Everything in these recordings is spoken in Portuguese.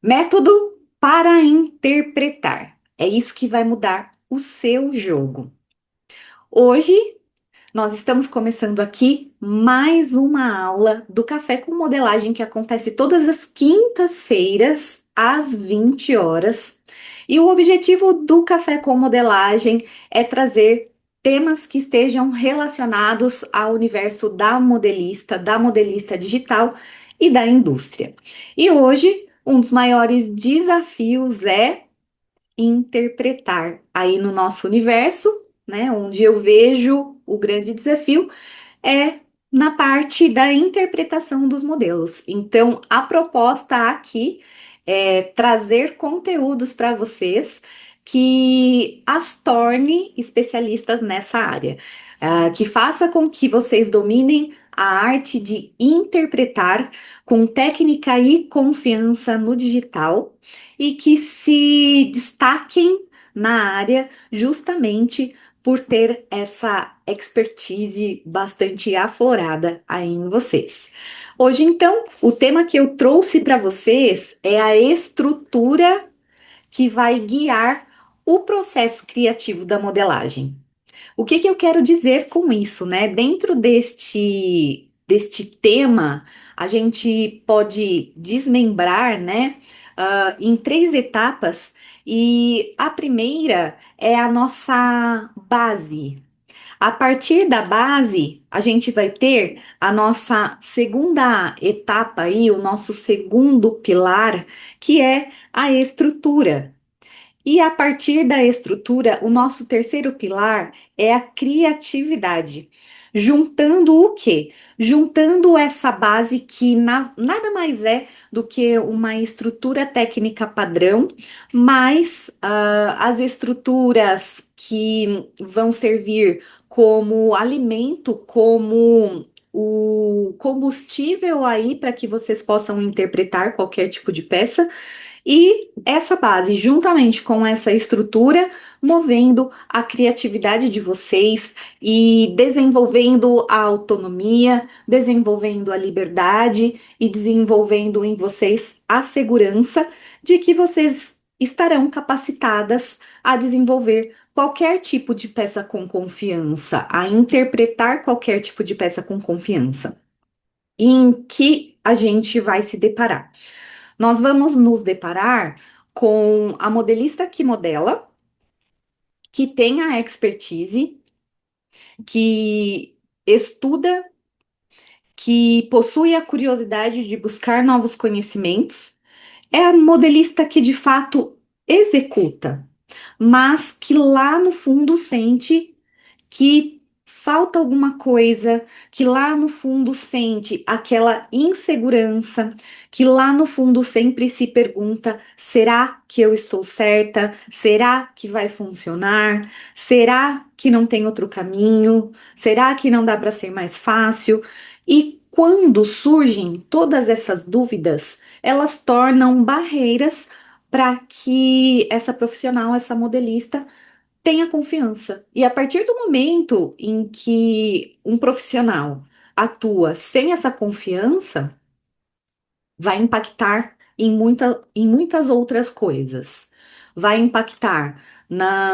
Método para interpretar. É isso que vai mudar o seu jogo. Hoje nós estamos começando aqui mais uma aula do Café com Modelagem que acontece todas as quintas-feiras às 20 horas. E o objetivo do Café com Modelagem é trazer temas que estejam relacionados ao universo da modelista digital e da indústria. E hoje, um dos maiores desafios é interpretar aí no nosso universo, né? Onde eu vejo o grande desafio é na parte da interpretação dos modelos. Então, a proposta aqui é trazer conteúdos para vocês que as torne especialistas nessa área, que faça com que vocês dominem a arte de interpretar com técnica e confiança no digital e que se destaquem na área justamente por ter essa expertise bastante aflorada aí em vocês. Hoje, então, o tema que eu trouxe para vocês é a estrutura que vai guiar o processo criativo da modelagem. O que que eu quero dizer com isso, né? Dentro deste tema, a gente pode desmembrar, né, em três etapas, e a primeira é a nossa base. A partir da base, a gente vai ter a nossa segunda etapa aí, o nosso segundo pilar, que é a estrutura. E a partir da estrutura, o nosso terceiro pilar é a criatividade. Juntando o quê? Juntando essa base que nada mais é do que uma estrutura técnica padrão, mais as estruturas que vão servir como alimento, como o combustível aí para que vocês possam interpretar qualquer tipo de peça. E essa base, juntamente com essa estrutura, movendo a criatividade de vocês e desenvolvendo a autonomia, desenvolvendo a liberdade e desenvolvendo em vocês a segurança de que vocês estarão capacitadas a desenvolver qualquer tipo de peça com confiança, a interpretar qualquer tipo de peça com confiança. E em que a gente vai se deparar? Nós vamos nos deparar com a modelista que modela, que tem a expertise, que estuda, que possui a curiosidade de buscar novos conhecimentos. É a modelista que de fato executa, mas que lá no fundo sente que falta alguma coisa, que lá no fundo sente aquela insegurança, que lá no fundo sempre se pergunta: será que eu estou certa? Será que vai funcionar? Será que não tem outro caminho? Será que não dá para ser mais fácil? E quando surgem todas essas dúvidas, elas tornam barreiras para que essa profissional, essa modelista, tenha confiança. E a partir do momento em que um profissional atua sem essa confiança, vai impactar em muitas outras coisas. Vai impactar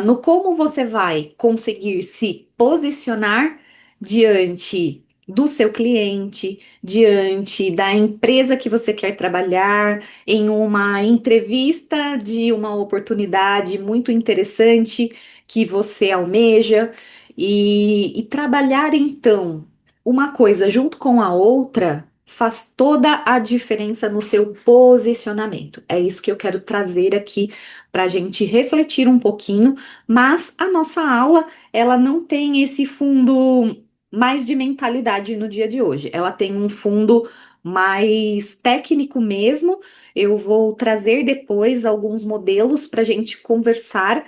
no como você vai conseguir se posicionar diante do seu cliente, diante da empresa que você quer trabalhar, em uma entrevista de uma oportunidade muito interessante que você almeja, e trabalhar então uma coisa junto com a outra faz toda a diferença no seu posicionamento. É isso que eu quero trazer aqui para a gente refletir um pouquinho, mas a nossa aula, ela não tem esse fundo mais de mentalidade no dia de hoje. Ela tem um fundo mais técnico mesmo. Eu vou trazer depois alguns modelos para a gente conversar,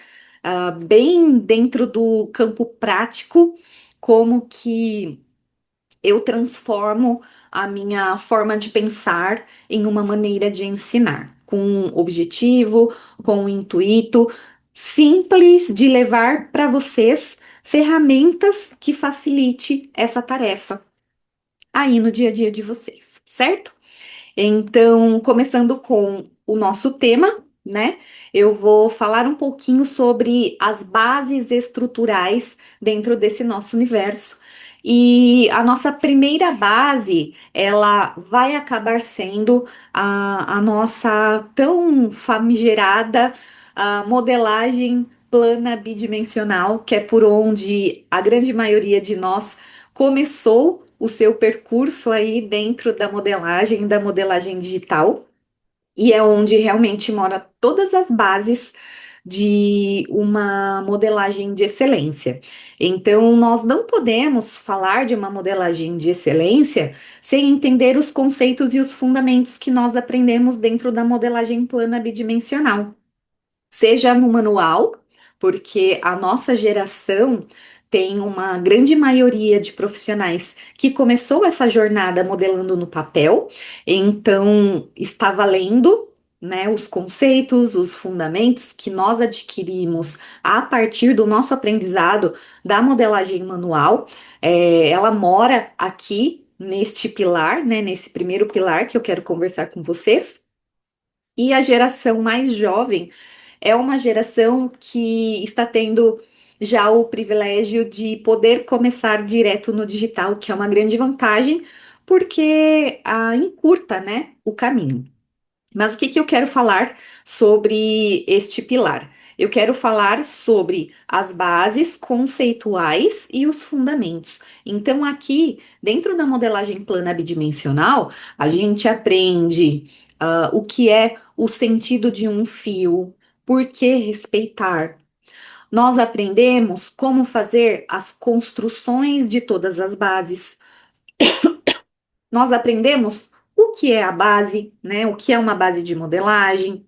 bem dentro do campo prático, como que eu transformo a minha forma de pensar em uma maneira de ensinar, com um objetivo, com um intuito simples de levar para vocês ferramentas que facilite essa tarefa aí no dia a dia de vocês, certo? Então, começando com o nosso tema, né? Eu vou falar um pouquinho sobre as bases estruturais dentro desse nosso universo. E a nossa primeira base, ela vai acabar sendo a nossa tão famigerada modelagem plana bidimensional, que é por onde a grande maioria de nós começou o seu percurso aí dentro da modelagem digital, e é onde realmente mora todas as bases de uma modelagem de excelência. Então, nós não podemos falar de uma modelagem de excelência sem entender os conceitos e os fundamentos que nós aprendemos dentro da modelagem plana bidimensional, seja no manual, porque a nossa geração tem uma grande maioria de profissionais que começou essa jornada modelando no papel, então estava lendo, né, os conceitos, os fundamentos que nós adquirimos a partir do nosso aprendizado da modelagem manual. Ela mora aqui neste pilar, né, nesse primeiro pilar que eu quero conversar com vocês. E a geração mais jovem é uma geração que está tendo já o privilégio de poder começar direto no digital, que é uma grande vantagem, porque encurta, né, o caminho. Mas o que que eu quero falar sobre este pilar? Eu quero falar sobre as bases conceituais e os fundamentos. Então, aqui, dentro da modelagem plana bidimensional, a gente aprende o que é o sentido de um fio, por que respeitar. Nós aprendemos como fazer as construções de todas as bases. Nós aprendemos o que é a base, né? O que é uma base de modelagem.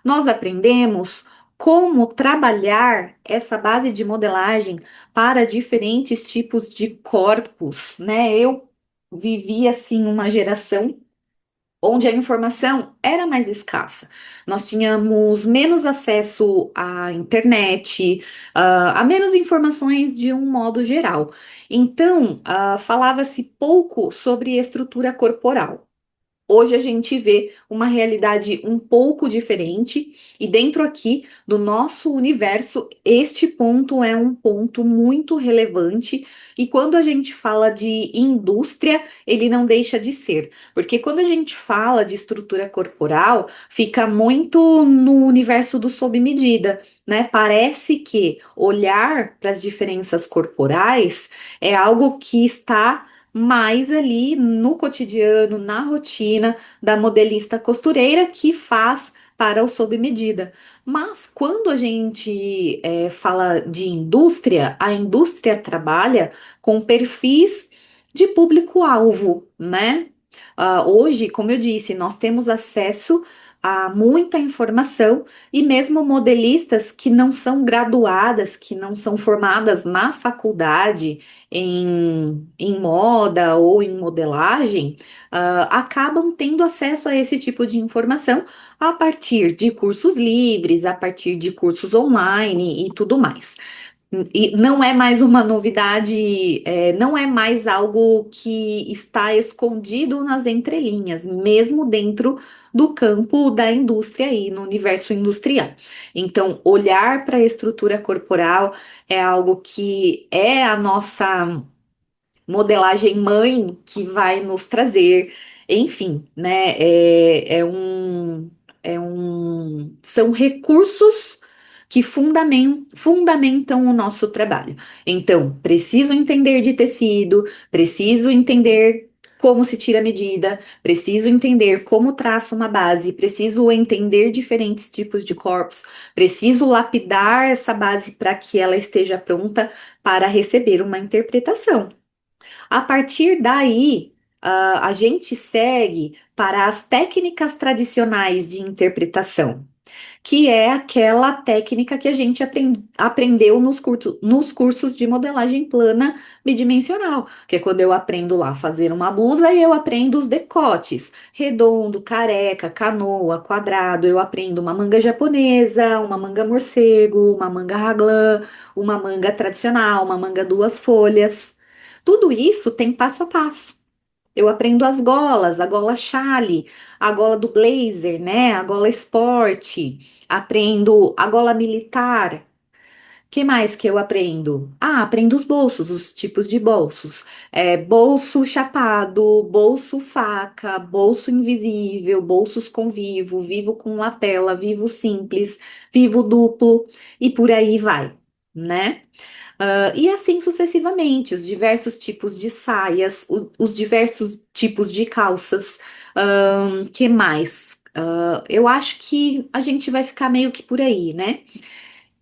Nós aprendemos como trabalhar essa base de modelagem para diferentes tipos de corpos, né? Eu vivi assim uma geração onde a informação era mais escassa. Nós tínhamos menos acesso à internet, a menos informações de um modo geral. Então, falava-se pouco sobre estrutura corporal. Hoje a gente vê uma realidade um pouco diferente, e dentro aqui do nosso universo, este ponto é um ponto muito relevante. E quando a gente fala de indústria, ele não deixa de ser, porque quando a gente fala de estrutura corporal, fica muito no universo do sob medida, né? Parece que olhar para as diferenças corporais é algo que está mais ali no cotidiano, na rotina da modelista costureira que faz para o sob medida. Mas quando a gente fala de indústria, a indústria trabalha com perfis de público-alvo, né? Hoje, como eu disse, nós temos acesso a muita informação e mesmo modelistas que não são graduadas, que não são formadas na faculdade em moda ou em modelagem, acabam tendo acesso a esse tipo de informação a partir de cursos livres, a partir de cursos online e tudo mais. E não é mais uma novidade, não é mais algo que está escondido nas entrelinhas, mesmo dentro do campo da indústria e no universo industrial. Então, olhar para a estrutura corporal é algo que é a nossa modelagem mãe que vai nos trazer, enfim, né? São recursos que fundamentam o nosso trabalho. Então, preciso entender de tecido, preciso entender como se tira a medida, preciso entender como traço uma base, preciso entender diferentes tipos de corpos, preciso lapidar essa base para que ela esteja pronta para receber uma interpretação. A partir daí, a gente segue para as técnicas tradicionais de interpretação, que é aquela técnica que a gente aprendeu nos cursos de modelagem plana bidimensional, que é quando eu aprendo lá a fazer uma blusa e eu aprendo os decotes, redondo, careca, canoa, quadrado, eu aprendo uma manga japonesa, uma manga morcego, uma manga raglan, uma manga tradicional, uma manga duas folhas. Tudo isso tem passo a passo. Eu aprendo as golas, a gola chale, a gola do blazer, né? A gola esporte. Aprendo a gola militar. Que mais que eu aprendo? Ah, aprendo os bolsos, os tipos de bolsos. Bolso chapado, bolso faca, bolso invisível, bolsos com vivo, vivo com lapela, vivo simples, vivo duplo e por aí vai, né? E assim sucessivamente, os diversos tipos de saias, os diversos tipos de calças. Que mais? Eu acho que a gente vai ficar meio que por aí, né?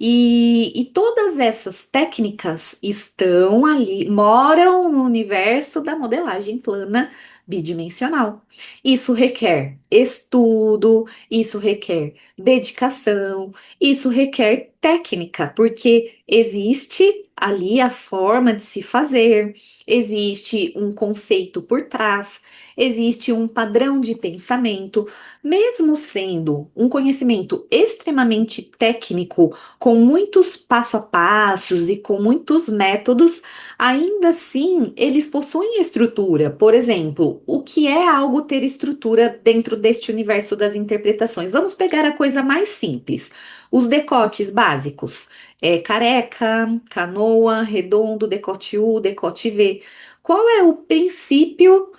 E todas essas técnicas estão ali, moram no universo da modelagem plana bidimensional. Isso requer estudo, isso requer dedicação, isso requer técnica, porque existe ali a forma de se fazer, existe um conceito por trás, existe um padrão de pensamento, mesmo sendo um conhecimento extremamente técnico com muitos passo a passos e com muitos métodos, ainda assim eles possuem estrutura. Por exemplo, o que é algo ter estrutura dentro deste universo das interpretações? Vamos pegar a coisa mais simples. Os decotes básicos. Careca, canoa, redondo, decote U, decote V. Qual é o princípio,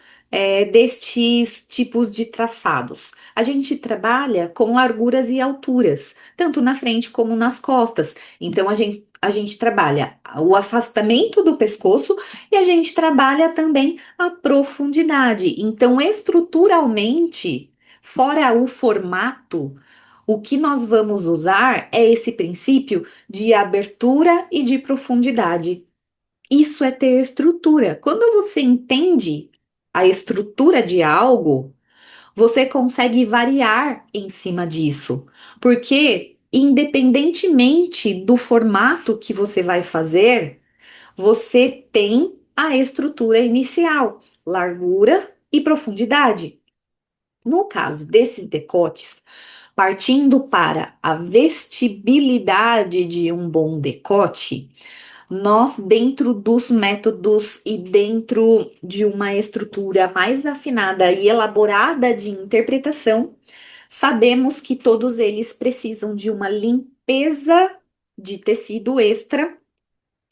destes tipos de traçados? A gente trabalha com larguras e alturas, tanto na frente como nas costas. Então, a gente trabalha o afastamento do pescoço e a gente trabalha também a profundidade. Então, estruturalmente, fora o formato, o que nós vamos usar é esse princípio de abertura e de profundidade. Isso é ter estrutura. Quando você entende a estrutura de algo, você consegue variar em cima disso, porque independentemente do formato que você vai fazer, você tem a estrutura inicial, largura e profundidade. No caso desses decotes, partindo para a vestibilidade de um bom decote, nós, dentro dos métodos e dentro de uma estrutura mais afinada e elaborada de interpretação, sabemos que todos eles precisam de uma limpeza de tecido extra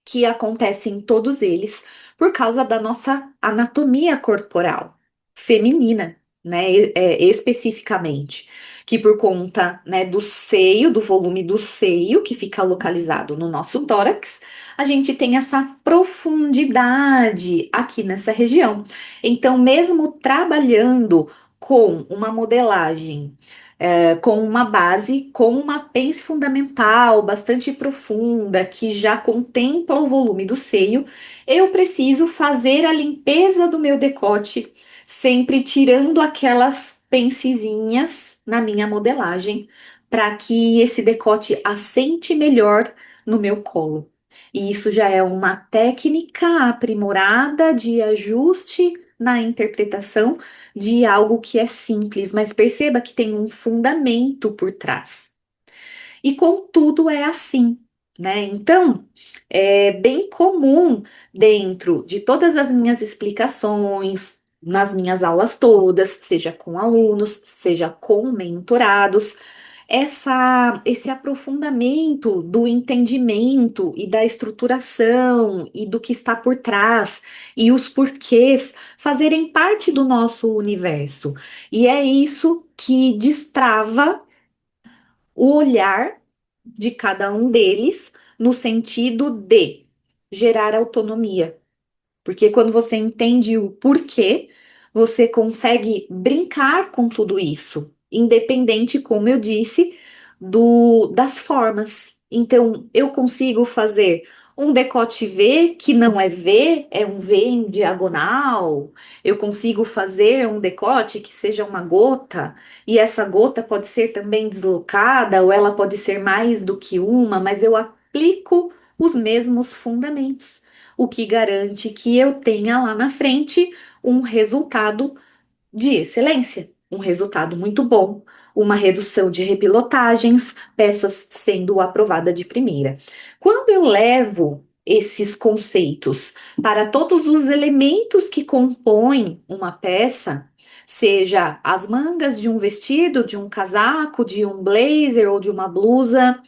que acontece em todos eles por causa da nossa anatomia corporal feminina, né, especificamente, que por conta, né, do seio, do volume do seio que fica localizado no nosso tórax, a gente tem essa profundidade aqui nessa região. Então, mesmo trabalhando com uma modelagem com uma base, com uma pence fundamental bastante profunda, que já contempla o volume do seio, eu preciso fazer a limpeza do meu decote, sempre tirando aquelas pencezinhas na minha modelagem, para que esse decote assente melhor no meu colo. E isso já é uma técnica aprimorada de ajuste na interpretação de algo que é simples, mas perceba que tem um fundamento por trás. E contudo é assim, né? Então, é bem comum dentro de todas as minhas explicações, nas minhas aulas todas, seja com alunos, seja com mentorados, esse aprofundamento do entendimento e da estruturação e do que está por trás e os porquês fazerem parte do nosso universo. E é isso que destrava o olhar de cada um deles no sentido de gerar autonomia. Porque quando você entende o porquê, você consegue brincar com tudo isso, independente, como eu disse, das formas. Então, eu consigo fazer um decote V que não é V, é um V em diagonal. Eu consigo fazer um decote que seja uma gota, e essa gota pode ser também deslocada, ou ela pode ser mais do que uma, mas eu aplico os mesmos fundamentos, o que garante que eu tenha lá na frente um resultado de excelência, um resultado muito bom, uma redução de repilotagens, peças sendo aprovada de primeira. Quando eu levo esses conceitos para todos os elementos que compõem uma peça, seja as mangas de um vestido, de um casaco, de um blazer ou de uma blusa,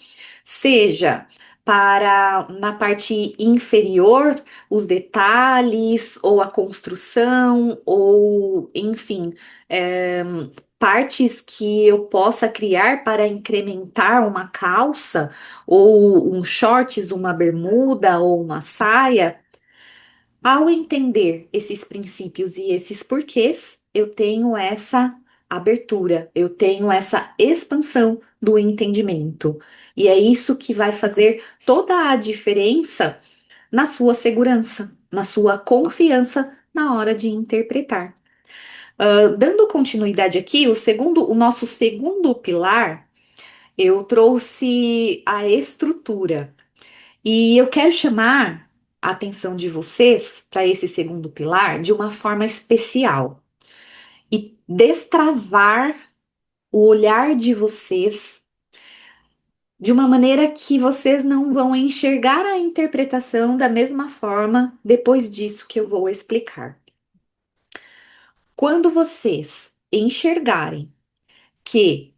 seja para na parte inferior os detalhes ou a construção ou enfim, é, partes que eu possa criar para incrementar uma calça ou um shorts, uma bermuda ou uma saia. Ao entender esses princípios e esses porquês, eu tenho essa abertura, eu tenho essa expansão do entendimento. E é isso que vai fazer toda a diferença na sua segurança, na sua confiança na hora de interpretar. Dando continuidade aqui, o nosso segundo pilar, eu trouxe a estrutura. E eu quero chamar a atenção de vocês para esse segundo pilar de uma forma especial e destravar o olhar de vocês de uma maneira que vocês não vão enxergar a interpretação da mesma forma depois disso que eu vou explicar. Quando vocês enxergarem que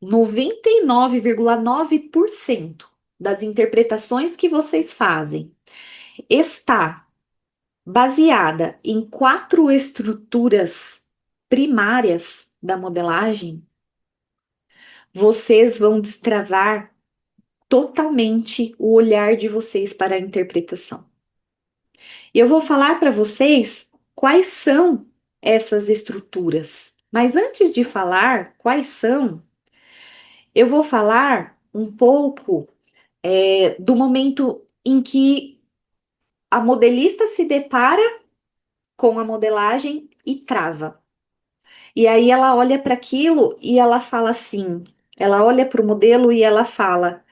99,9% das interpretações que vocês fazem está baseada em quatro estruturas primárias da modelagem, vocês vão destravar totalmente o olhar de vocês para a interpretação. E eu vou falar para vocês quais são essas estruturas. Mas antes de falar quais são, eu vou falar um pouco do momento em que a modelista se depara com a modelagem e trava. E aí ela olha para aquilo e ela fala assim, ela olha para o modelo e ela fala,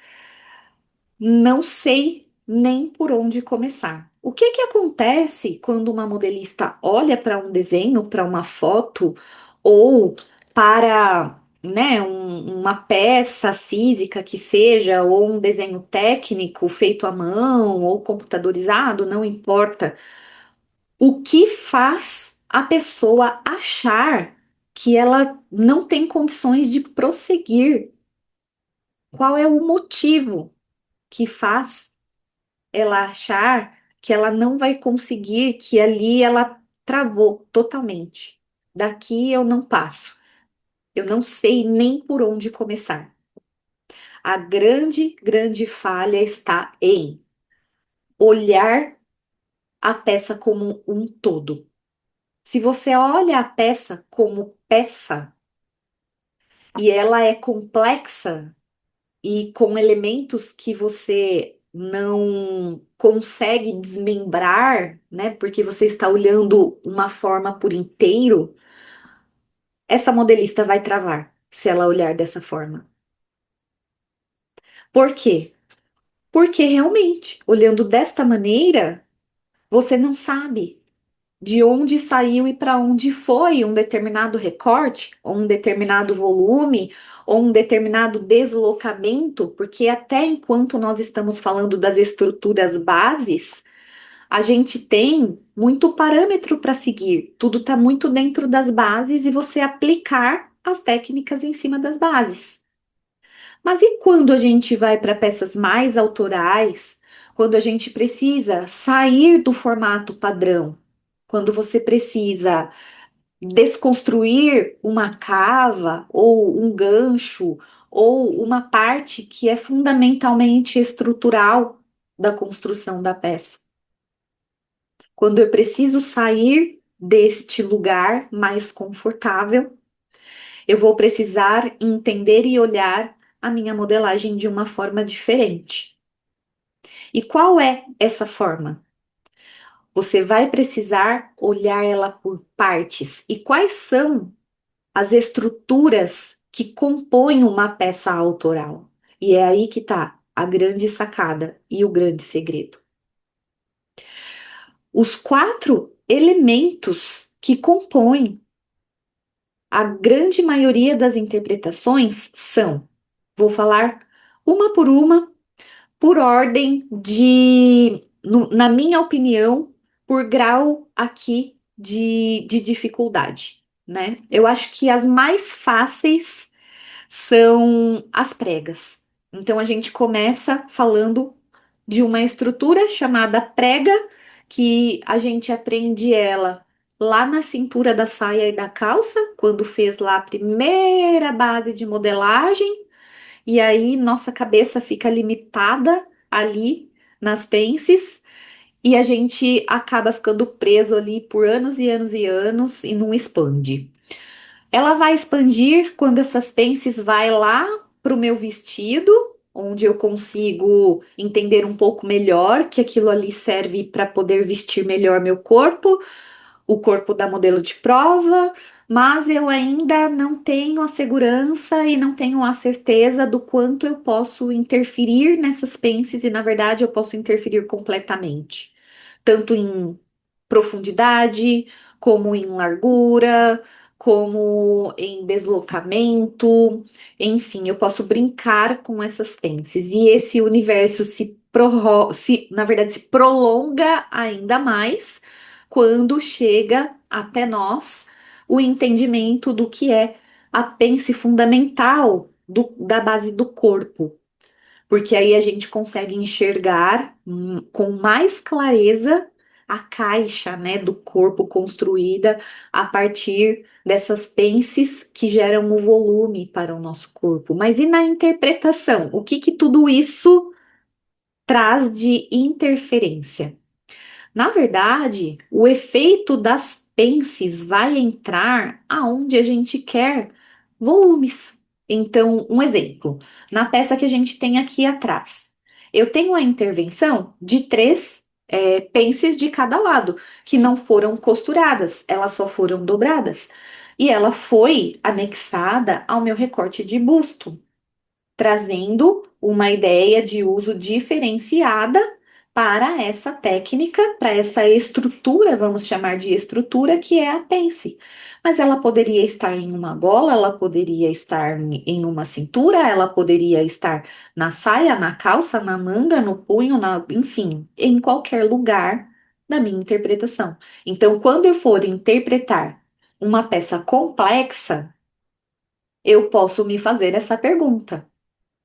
não sei nem por onde começar. O que que acontece quando uma modelista olha para um desenho, para uma foto ou para, né, uma peça física que seja ou um desenho técnico feito à mão ou computadorizado, não importa. O que faz a pessoa achar que ela não tem condições de prosseguir? Qual é o motivo que faz ela achar que ela não vai conseguir, que ali ela travou totalmente? Daqui eu não passo. Eu não sei nem por onde começar. A grande, grande falha está em olhar a peça como um todo. Se você olha a peça como peça e ela é complexa e com elementos que você não consegue desmembrar, né? Porque você está olhando uma forma por inteiro, essa modelista vai travar se ela olhar dessa forma. Por quê? Porque realmente, olhando desta maneira, você não sabe de onde saiu e para onde foi um determinado recorte, ou um determinado volume, ou um determinado deslocamento, porque até enquanto nós estamos falando das estruturas bases, a gente tem muito parâmetro para seguir. Tudo está muito dentro das bases e você aplicar as técnicas em cima das bases. Mas e quando a gente vai para peças mais autorais, quando a gente precisa sair do formato padrão? Quando você precisa desconstruir uma cava ou um gancho ou uma parte que é fundamentalmente estrutural da construção da peça. Quando eu preciso sair deste lugar mais confortável, eu vou precisar entender e olhar a minha modelagem de uma forma diferente. E qual é essa forma? Você vai precisar olhar ela por partes. E quais são as estruturas que compõem uma peça autoral? E é aí que está a grande sacada e o grande segredo. Os quatro elementos que compõem a grande maioria das interpretações são, vou falar uma por uma, por ordem na minha opinião, por grau aqui de dificuldade, né? Eu acho que as mais fáceis são as pregas. Então a gente começa falando de uma estrutura chamada prega, que a gente aprende ela lá na cintura da saia e da calça, quando fez lá a primeira base de modelagem, e aí nossa cabeça fica limitada ali nas pences. E a gente acaba ficando preso ali por anos e anos e anos e não expande. Ela vai expandir quando essas pences vai lá para o meu vestido, onde eu consigo entender um pouco melhor que aquilo ali serve para poder vestir melhor meu corpo, o corpo da modelo de prova, mas eu ainda não tenho a segurança e não tenho a certeza do quanto eu posso interferir nessas pences e, na verdade, eu posso interferir completamente, tanto em profundidade, como em largura, como em deslocamento, enfim, eu posso brincar com essas pences. E esse universo na verdade, se prolonga ainda mais quando chega até nós o entendimento do que é a pence fundamental da base do corpo, porque aí a gente consegue enxergar com mais clareza a caixa, né, do corpo construída a partir dessas pences que geram o volume para o nosso corpo. Mas e na interpretação? O que que tudo isso traz de interferência? Na verdade, o efeito das pences vai entrar aonde a gente quer volumes. Então, um exemplo, na peça que a gente tem aqui atrás, eu tenho a intervenção de três pences de cada lado, que não foram costuradas, elas só foram dobradas. E ela foi anexada ao meu recorte de busto, trazendo uma ideia de uso diferenciada para essa técnica, para essa estrutura, vamos chamar de estrutura, que é a pence. Mas ela poderia estar em uma gola, ela poderia estar em uma cintura, ela poderia estar na saia, na calça, na manga, no punho, enfim, em qualquer lugar da minha interpretação. Então, quando eu for interpretar uma peça complexa, eu posso me fazer essa pergunta: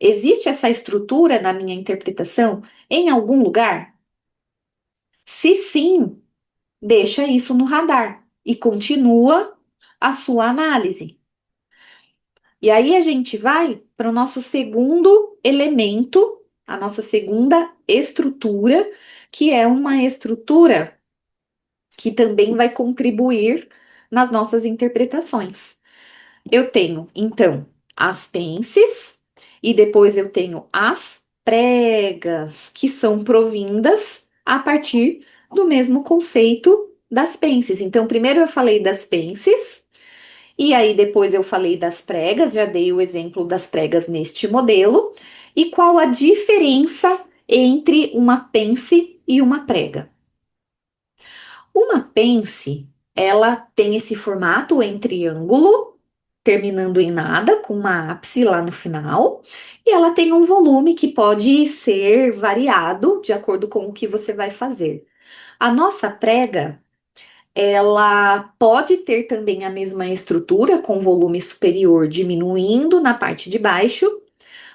existe essa estrutura na minha interpretação em algum lugar? Se sim, deixa isso no radar e continua a sua análise. E aí a gente vai para o nosso segundo elemento, a nossa segunda estrutura, que é uma estrutura que também vai contribuir nas nossas interpretações. Eu tenho, então, as pences e depois eu tenho as pregas, que são provindas a partir do mesmo conceito das pences. Então, primeiro eu falei das pences, e aí depois eu falei das pregas, já dei o exemplo das pregas neste modelo. E qual a diferença entre uma pence e uma prega? Uma pence, ela tem esse formato em triângulo, terminando em nada, com uma ápice lá no final, e ela tem um volume que pode ser variado de acordo com o que você vai fazer. A nossa prega, ela pode ter também a mesma estrutura, com volume superior diminuindo na parte de baixo,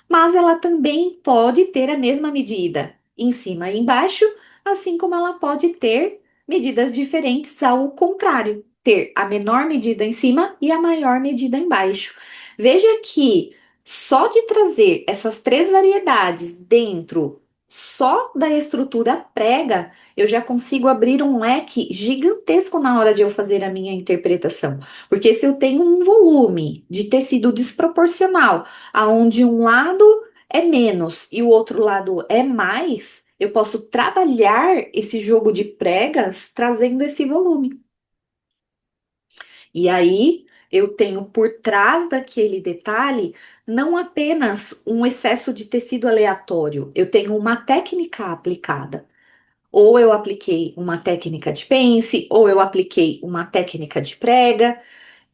mas ela também pode ter a mesma medida em cima e embaixo, assim como ela pode ter medidas diferentes ao contrário, ter a menor medida em cima e a maior medida embaixo. Veja que só de trazer essas três variedades dentro só da estrutura prega, eu já consigo abrir um leque gigantesco na hora de eu fazer a minha interpretação. Porque se eu tenho um volume de tecido desproporcional, aonde um lado é menos e o outro lado é mais, eu posso trabalhar esse jogo de pregas trazendo esse volume. E aí eu tenho por trás daquele detalhe não apenas um excesso de tecido aleatório, eu tenho uma técnica aplicada. Ou eu apliquei uma técnica de pence, ou eu apliquei uma técnica de prega,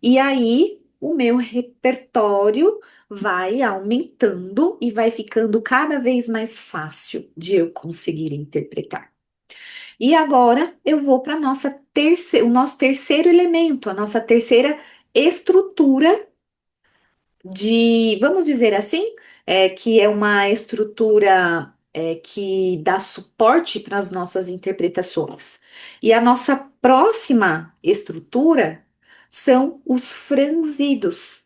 e aí o meu repertório vai aumentando e vai ficando cada vez mais fácil de eu conseguir interpretar. E agora eu vou para o nosso terceiro elemento, a nossa terceira estrutura vamos dizer assim, que é uma estrutura que dá suporte para as nossas interpretações. E a nossa próxima estrutura são os franzidos.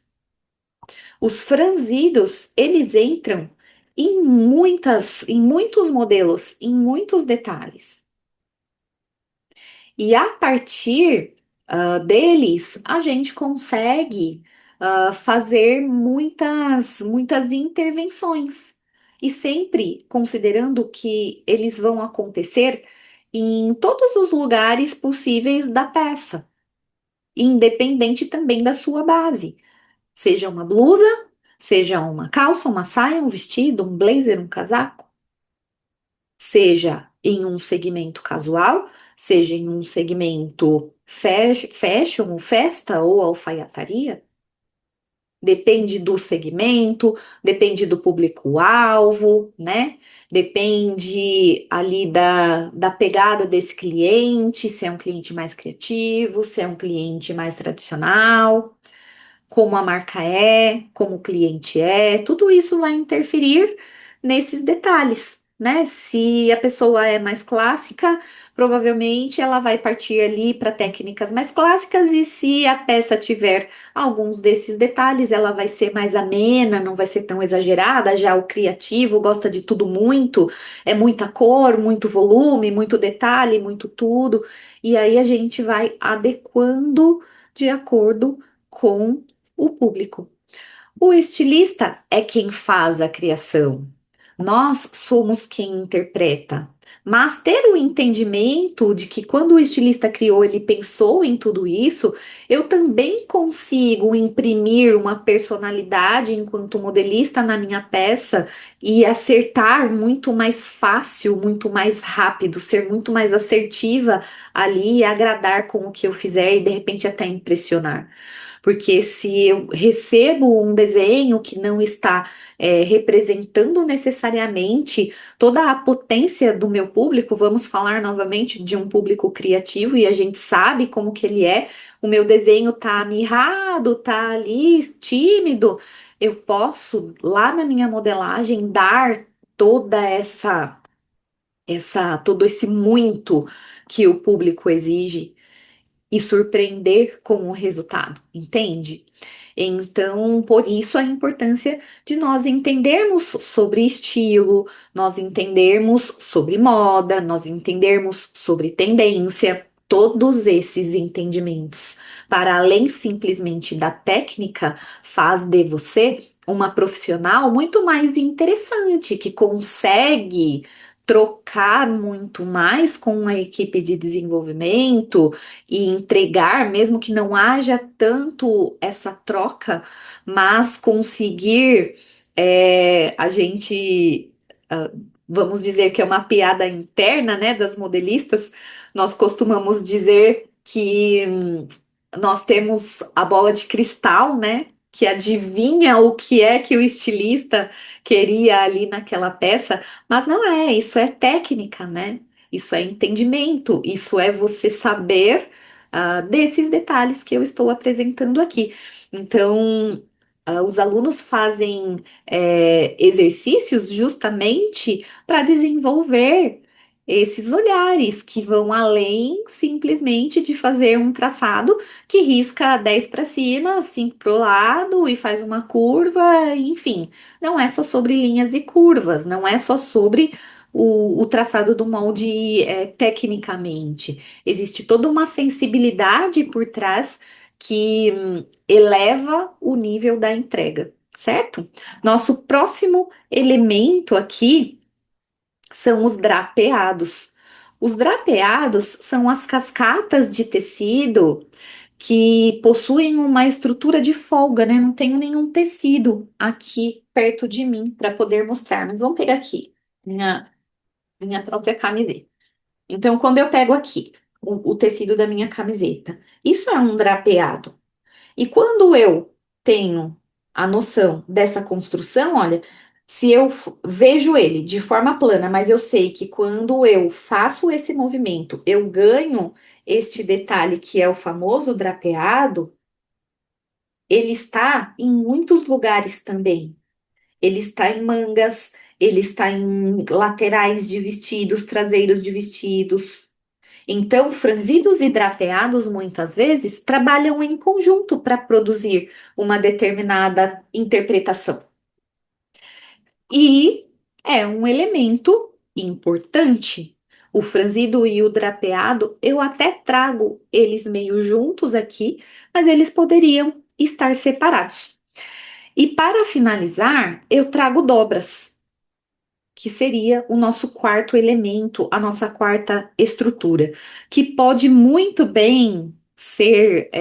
Os franzidos, eles entram em muitos modelos, em muitos detalhes. E a partir deles, a gente consegue fazer muitas intervenções. E sempre considerando que eles vão acontecer em todos os lugares possíveis da peça, independente também da sua base. Seja uma blusa, seja uma calça, uma saia, um vestido, um blazer, um casaco, seja em um segmento casual, seja em um segmento fashion, festa ou alfaiataria. Depende do segmento, depende do público-alvo, né? Depende ali da pegada desse cliente, se é um cliente mais criativo, se é um cliente mais tradicional, como a marca é, como o cliente é, tudo isso vai interferir nesses detalhes, né? Se a pessoa é mais clássica, provavelmente ela vai partir ali para técnicas mais clássicas, e se a peça tiver alguns desses detalhes, ela vai ser mais amena, não vai ser tão exagerada. Já o criativo gosta de tudo muito, é muita cor, muito volume, muito detalhe, muito tudo, e aí a gente vai adequando de acordo com o público. O estilista é quem faz a criação. Nós somos quem interpreta. Mas ter o entendimento de que quando o estilista criou, ele pensou em tudo isso, eu também consigo imprimir uma personalidade enquanto modelista na minha peça e acertar muito mais fácil, muito mais rápido, ser muito mais assertiva ali e agradar com o que eu fizer e de repente até impressionar. Porque se eu recebo um desenho que não está representando necessariamente toda a potência do meu público, vamos falar novamente de um público criativo e a gente sabe como que ele é, o meu desenho tá mirrado, tá ali tímido, eu posso lá na minha modelagem dar toda todo esse muito que o público exige e surpreender com o resultado, entende? Então, por isso a importância de nós entendermos sobre estilo, nós entendermos sobre moda, nós entendermos sobre tendência, todos esses entendimentos, para além simplesmente da técnica, faz de você uma profissional muito mais interessante, que consegue trocar muito mais com a equipe de desenvolvimento e entregar, mesmo que não haja tanto essa troca, mas conseguir a gente, ah, vamos dizer que é uma piada interna, né, das modelistas, nós costumamos dizer que nós temos a bola de cristal, né? Que adivinha o que é que o estilista queria ali naquela peça, mas não é, isso é técnica, né? Isso é entendimento, isso é você saber desses detalhes que eu estou apresentando aqui. Então, os alunos fazem exercícios justamente para desenvolver esses olhares que vão além simplesmente de fazer um traçado que risca 10 para cima, 5 para o lado e faz uma curva, enfim. Não é só sobre linhas e curvas, não é só sobre o traçado do molde tecnicamente. Existe toda uma sensibilidade por trás que eleva o nível da entrega, certo? Nosso próximo elemento aqui são os drapeados. Os drapeados são as cascatas de tecido que possuem uma estrutura de folga, né? Não tenho nenhum tecido aqui perto de mim para poder mostrar, mas vamos pegar aqui minha própria camiseta. Então, quando eu pego aqui o tecido da minha camiseta, isso é um drapeado. E quando eu tenho a noção dessa construção, olha, se eu vejo ele de forma plana, mas eu sei que quando eu faço esse movimento, eu ganho este detalhe que é o famoso drapeado, ele está em muitos lugares também. Ele está em mangas, ele está em laterais de vestidos, traseiros de vestidos. Então, franzidos e drapeados, muitas vezes, trabalham em conjunto para produzir uma determinada interpretação. E é um elemento importante. O franzido e o drapeado, eu até trago eles meio juntos aqui, mas eles poderiam estar separados. E para finalizar, eu trago dobras, que seria o nosso quarto elemento, a nossa quarta estrutura, que pode muito bem ser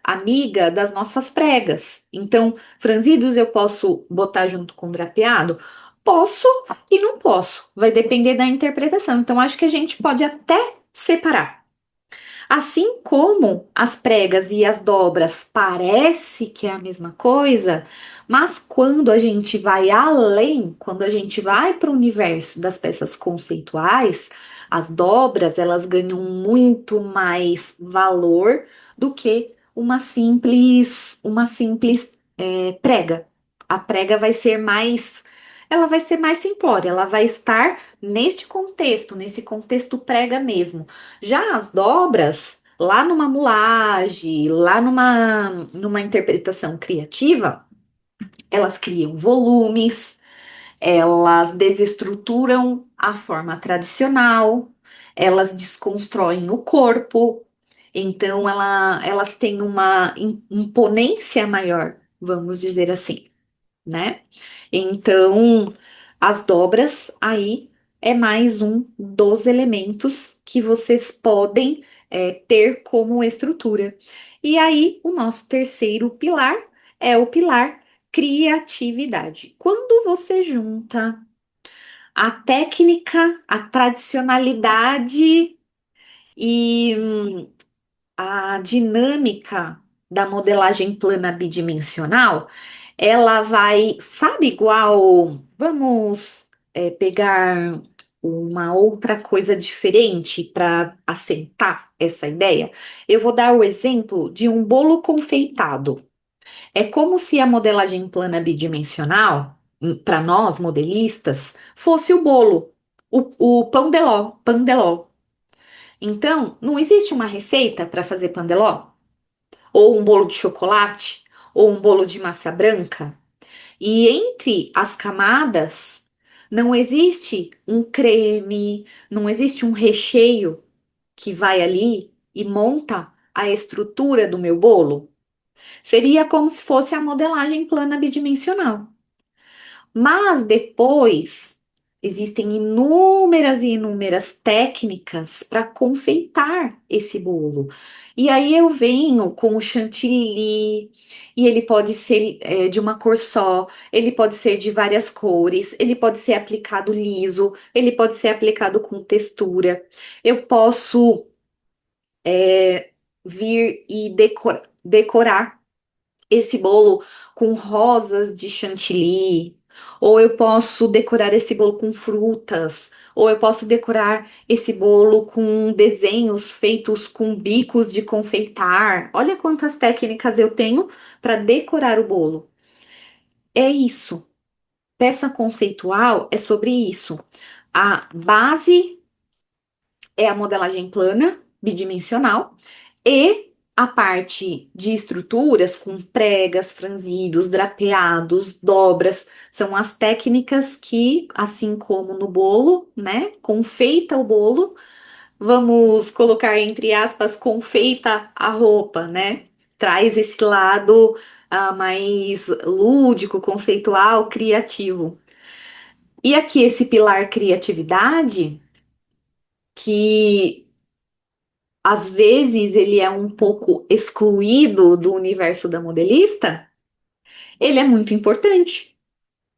amiga das nossas pregas. Então, franzidos eu posso botar junto com drapeado? Posso e não posso, vai depender da interpretação. Então, acho que a gente pode até separar. Assim como as pregas e as dobras parece que é a mesma coisa, mas quando a gente vai além, quando a gente vai para o universo das peças conceituais, as dobras elas ganham muito mais valor do que uma simples prega. A prega vai ser mais, ela vai ser mais simplória, ela vai estar nesse contexto prega mesmo. Já as dobras, lá numa mulagem, lá numa interpretação criativa, elas criam volumes, elas desestruturam a forma tradicional, elas desconstroem o corpo, então elas têm uma imponência maior, vamos dizer assim, né? Então, as dobras aí é mais um dos elementos que vocês podem ter como estrutura. E aí, o nosso terceiro pilar é o pilar criatividade. Quando você junta a técnica, a tradicionalidade e a dinâmica da modelagem plana bidimensional, ela vai, sabe, igual, vamos pegar uma outra coisa diferente para assentar essa ideia. Eu vou dar o exemplo de um bolo confeitado. É como se a modelagem plana bidimensional, para nós modelistas, fosse o bolo, o pão de ló, pan de ló. Então, não existe uma receita para fazer pan de ló? Ou um bolo de chocolate, ou um bolo de massa branca. E entre as camadas, não existe um creme, não existe um recheio que vai ali e monta a estrutura do meu bolo. Seria como se fosse a modelagem plana bidimensional. Mas depois existem inúmeras e inúmeras técnicas para confeitar esse bolo. E aí eu venho com o chantilly, e ele pode ser de uma cor só, ele pode ser de várias cores, ele pode ser aplicado liso, ele pode ser aplicado com textura. Eu posso vir e decorar esse bolo com rosas de chantilly, ou eu posso decorar esse bolo com frutas, ou eu posso decorar esse bolo com desenhos feitos com bicos de confeitar. Olha quantas técnicas eu tenho para decorar o bolo. É isso. Peça conceitual é sobre isso. A base é a modelagem plana, bidimensional, e a parte de estruturas com pregas, franzidos, drapeados, dobras, são as técnicas que, assim como no bolo, né, confeita o bolo, vamos colocar entre aspas, confeita a roupa, né? Traz esse lado mais lúdico, conceitual, criativo. E aqui esse pilar criatividade, que às vezes ele é um pouco excluído do universo da modelista, ele é muito importante.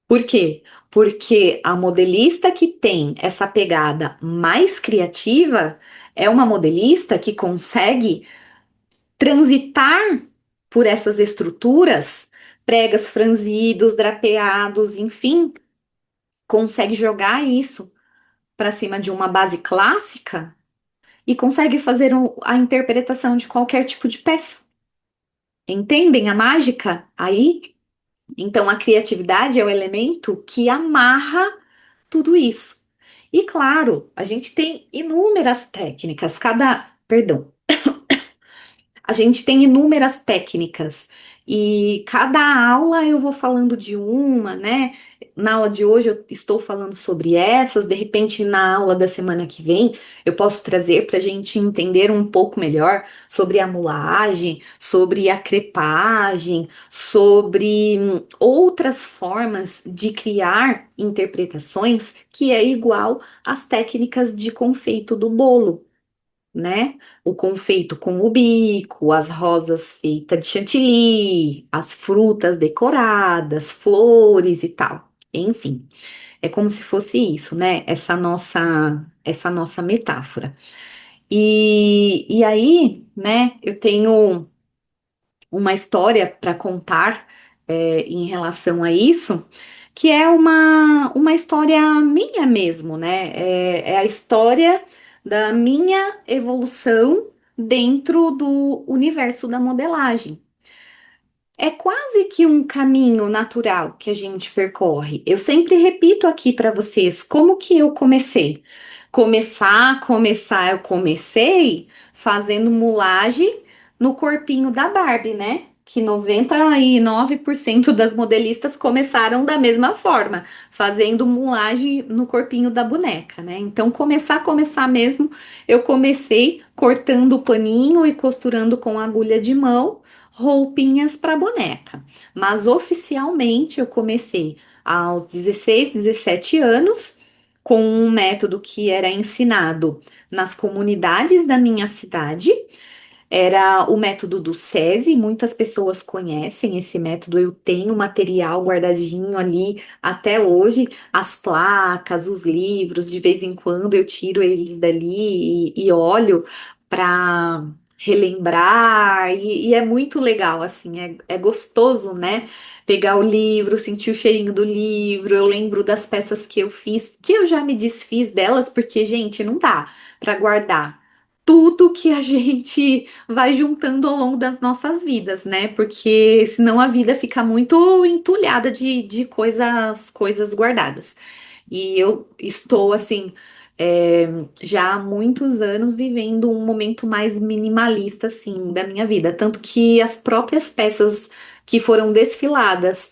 Por quê? Porque a modelista que tem essa pegada mais criativa é uma modelista que consegue transitar por essas estruturas pregas franzidos, drapeados, enfim, consegue jogar isso para cima de uma base clássica e consegue fazer a interpretação de qualquer tipo de peça. Entendem a mágica aí? Então, a criatividade é o elemento que amarra tudo isso. E claro, a gente tem inúmeras técnicas, perdão, a gente tem inúmeras técnicas e cada aula eu vou falando de uma, né? Na aula de hoje eu estou falando sobre essas, de repente na aula da semana que vem eu posso trazer para a gente entender um pouco melhor sobre a mulagem, sobre a crepagem, sobre outras formas de criar interpretações que é igual às técnicas de confeito do bolo, né? O confeito com o bico, as rosas feitas de chantilly, as frutas decoradas, flores e tal. Enfim, é como se fosse isso, né? Essa nossa metáfora. E aí, né? Eu tenho uma história para contar em relação a isso, que é uma história minha mesmo, né? É a história da minha evolução dentro do universo da modelagem. É quase que um caminho natural que a gente percorre. Eu sempre repito aqui para vocês como que eu comecei. Eu comecei fazendo mulagem no corpinho da Barbie, né? Que 99% das modelistas começaram da mesma forma, fazendo mulagem no corpinho da boneca, né? Então, começar mesmo, eu comecei cortando o paninho e costurando com agulha de mão roupinhas para boneca. Mas oficialmente eu comecei aos 16, 17 anos com um método que era ensinado nas comunidades da minha cidade. Era o método do SESI, muitas pessoas conhecem esse método. Eu tenho material guardadinho ali até hoje, as placas, os livros, de vez em quando eu tiro eles dali e olho para relembrar, e é muito legal, assim, é gostoso, né? Pegar o livro, sentir o cheirinho do livro. Eu lembro das peças que eu fiz, que eu já me desfiz delas, porque, gente, não dá para guardar tudo que a gente vai juntando ao longo das nossas vidas, né? Porque senão a vida fica muito entulhada de coisas guardadas. E eu estou, assim, é, já há muitos anos vivendo um momento mais minimalista, assim, da minha vida. Tanto que as próprias peças que foram desfiladas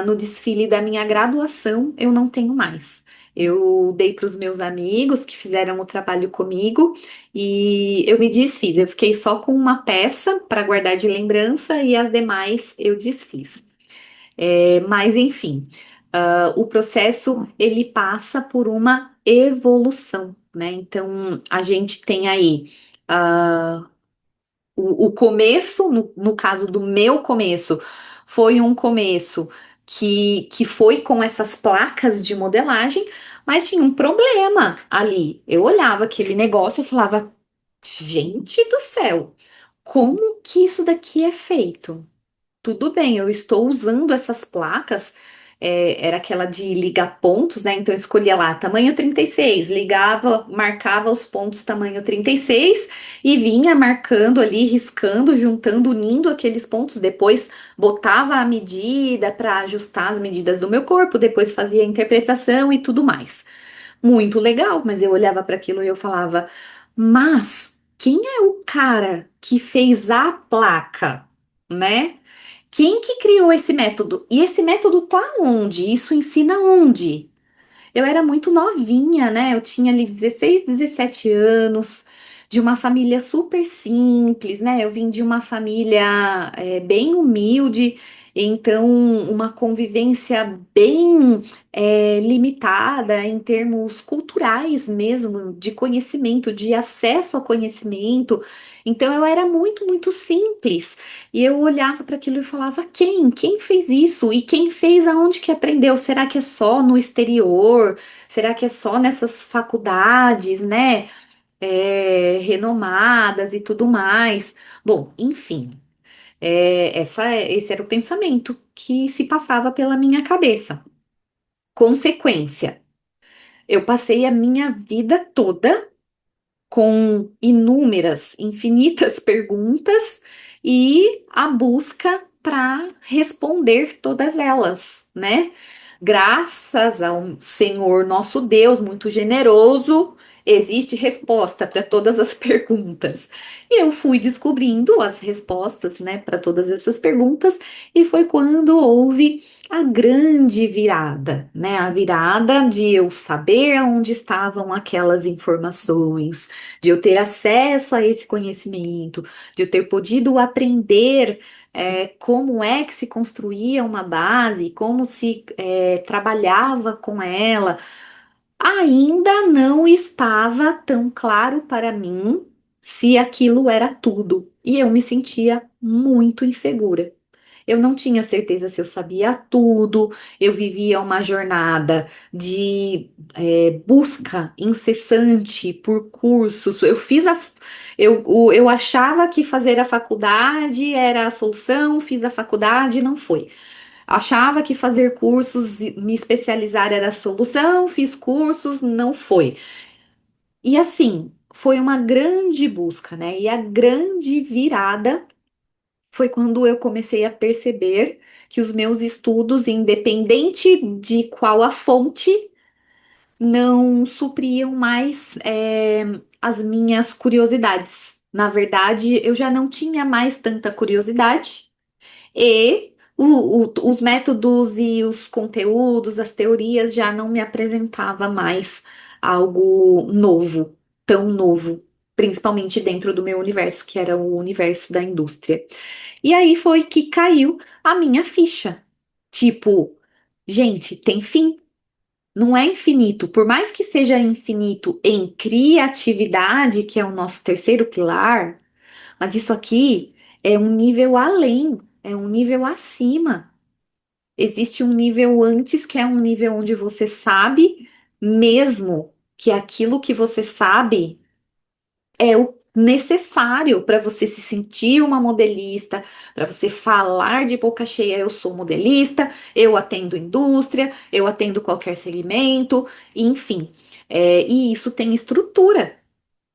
no desfile da minha graduação, eu não tenho mais. Eu dei para os meus amigos que fizeram o trabalho comigo e eu me desfiz. Eu fiquei só com uma peça para guardar de lembrança e as demais eu desfiz. Mas enfim, o processo ele passa por uma evolução, né? Então a gente tem aí ah, o começo, no caso do meu começo, foi um começo que foi com essas placas de modelagem, mas tinha um problema ali. Eu olhava aquele negócio e falava, gente do céu, como que isso daqui é feito? Tudo bem, eu estou usando essas placas, era aquela de ligar pontos, né? Então eu escolhia lá tamanho 36, ligava, marcava os pontos tamanho 36 e vinha marcando ali, riscando, juntando, unindo aqueles pontos. Depois botava a medida para ajustar as medidas do meu corpo, depois fazia a interpretação e tudo mais. Muito legal, mas eu olhava para aquilo e eu falava, mas quem é o cara que fez a placa, né? Quem que criou esse método? E esse método tá onde? Isso ensina onde? Eu era muito novinha, né? Eu tinha ali 16, 17 anos, de uma família super simples, né? Eu vim de uma família bem humilde, então uma convivência bem limitada em termos culturais mesmo, de conhecimento, de acesso a conhecimento. Então eu era muito, muito simples. E eu olhava para aquilo e falava: quem? Quem fez isso? E quem fez aonde que aprendeu? Será que é só no exterior? Será que é só nessas faculdades, né? Renomadas e tudo mais? Bom, enfim, esse era o pensamento que se passava pela minha cabeça. Consequência, eu passei a minha vida toda com inúmeras, infinitas perguntas e a busca para responder todas elas, né? Graças ao Senhor nosso Deus, muito generoso, existe resposta para todas as perguntas. E eu fui descobrindo as respostas, né, para todas essas perguntas, e foi quando houve a grande virada, né? A virada de eu saber onde estavam aquelas informações, de eu ter acesso a esse conhecimento, de eu ter podido aprender como é que se construía uma base, como se trabalhava com ela, ainda não estava tão claro para mim se aquilo era tudo. E eu me sentia muito insegura. Eu não tinha certeza se eu sabia tudo, eu vivia uma jornada de busca incessante por cursos. Eu achava que fazer a faculdade era a solução, fiz a faculdade, não foi. Achava que fazer cursos, e me especializar era a solução, fiz cursos, não foi. E assim, foi uma grande busca, né? E a grande virada foi quando eu comecei a perceber que os meus estudos, independente de qual a fonte, não supriam mais as minhas curiosidades. Na verdade, eu já não tinha mais tanta curiosidade e os métodos e os conteúdos, as teorias já não me apresentava mais algo novo, tão novo, principalmente dentro do meu universo, que era o universo da indústria. E aí foi que caiu a minha ficha. Tipo, gente, tem fim. Não é infinito. Por mais que seja infinito em criatividade, que é o nosso terceiro pilar, mas isso aqui é um nível além, é um nível acima. Existe um nível antes, que é um nível onde você sabe mesmo que aquilo que você sabe é o necessário para você se sentir uma modelista, para você falar de boca cheia, eu sou modelista, eu atendo indústria, eu atendo qualquer segmento, enfim. E isso tem estrutura,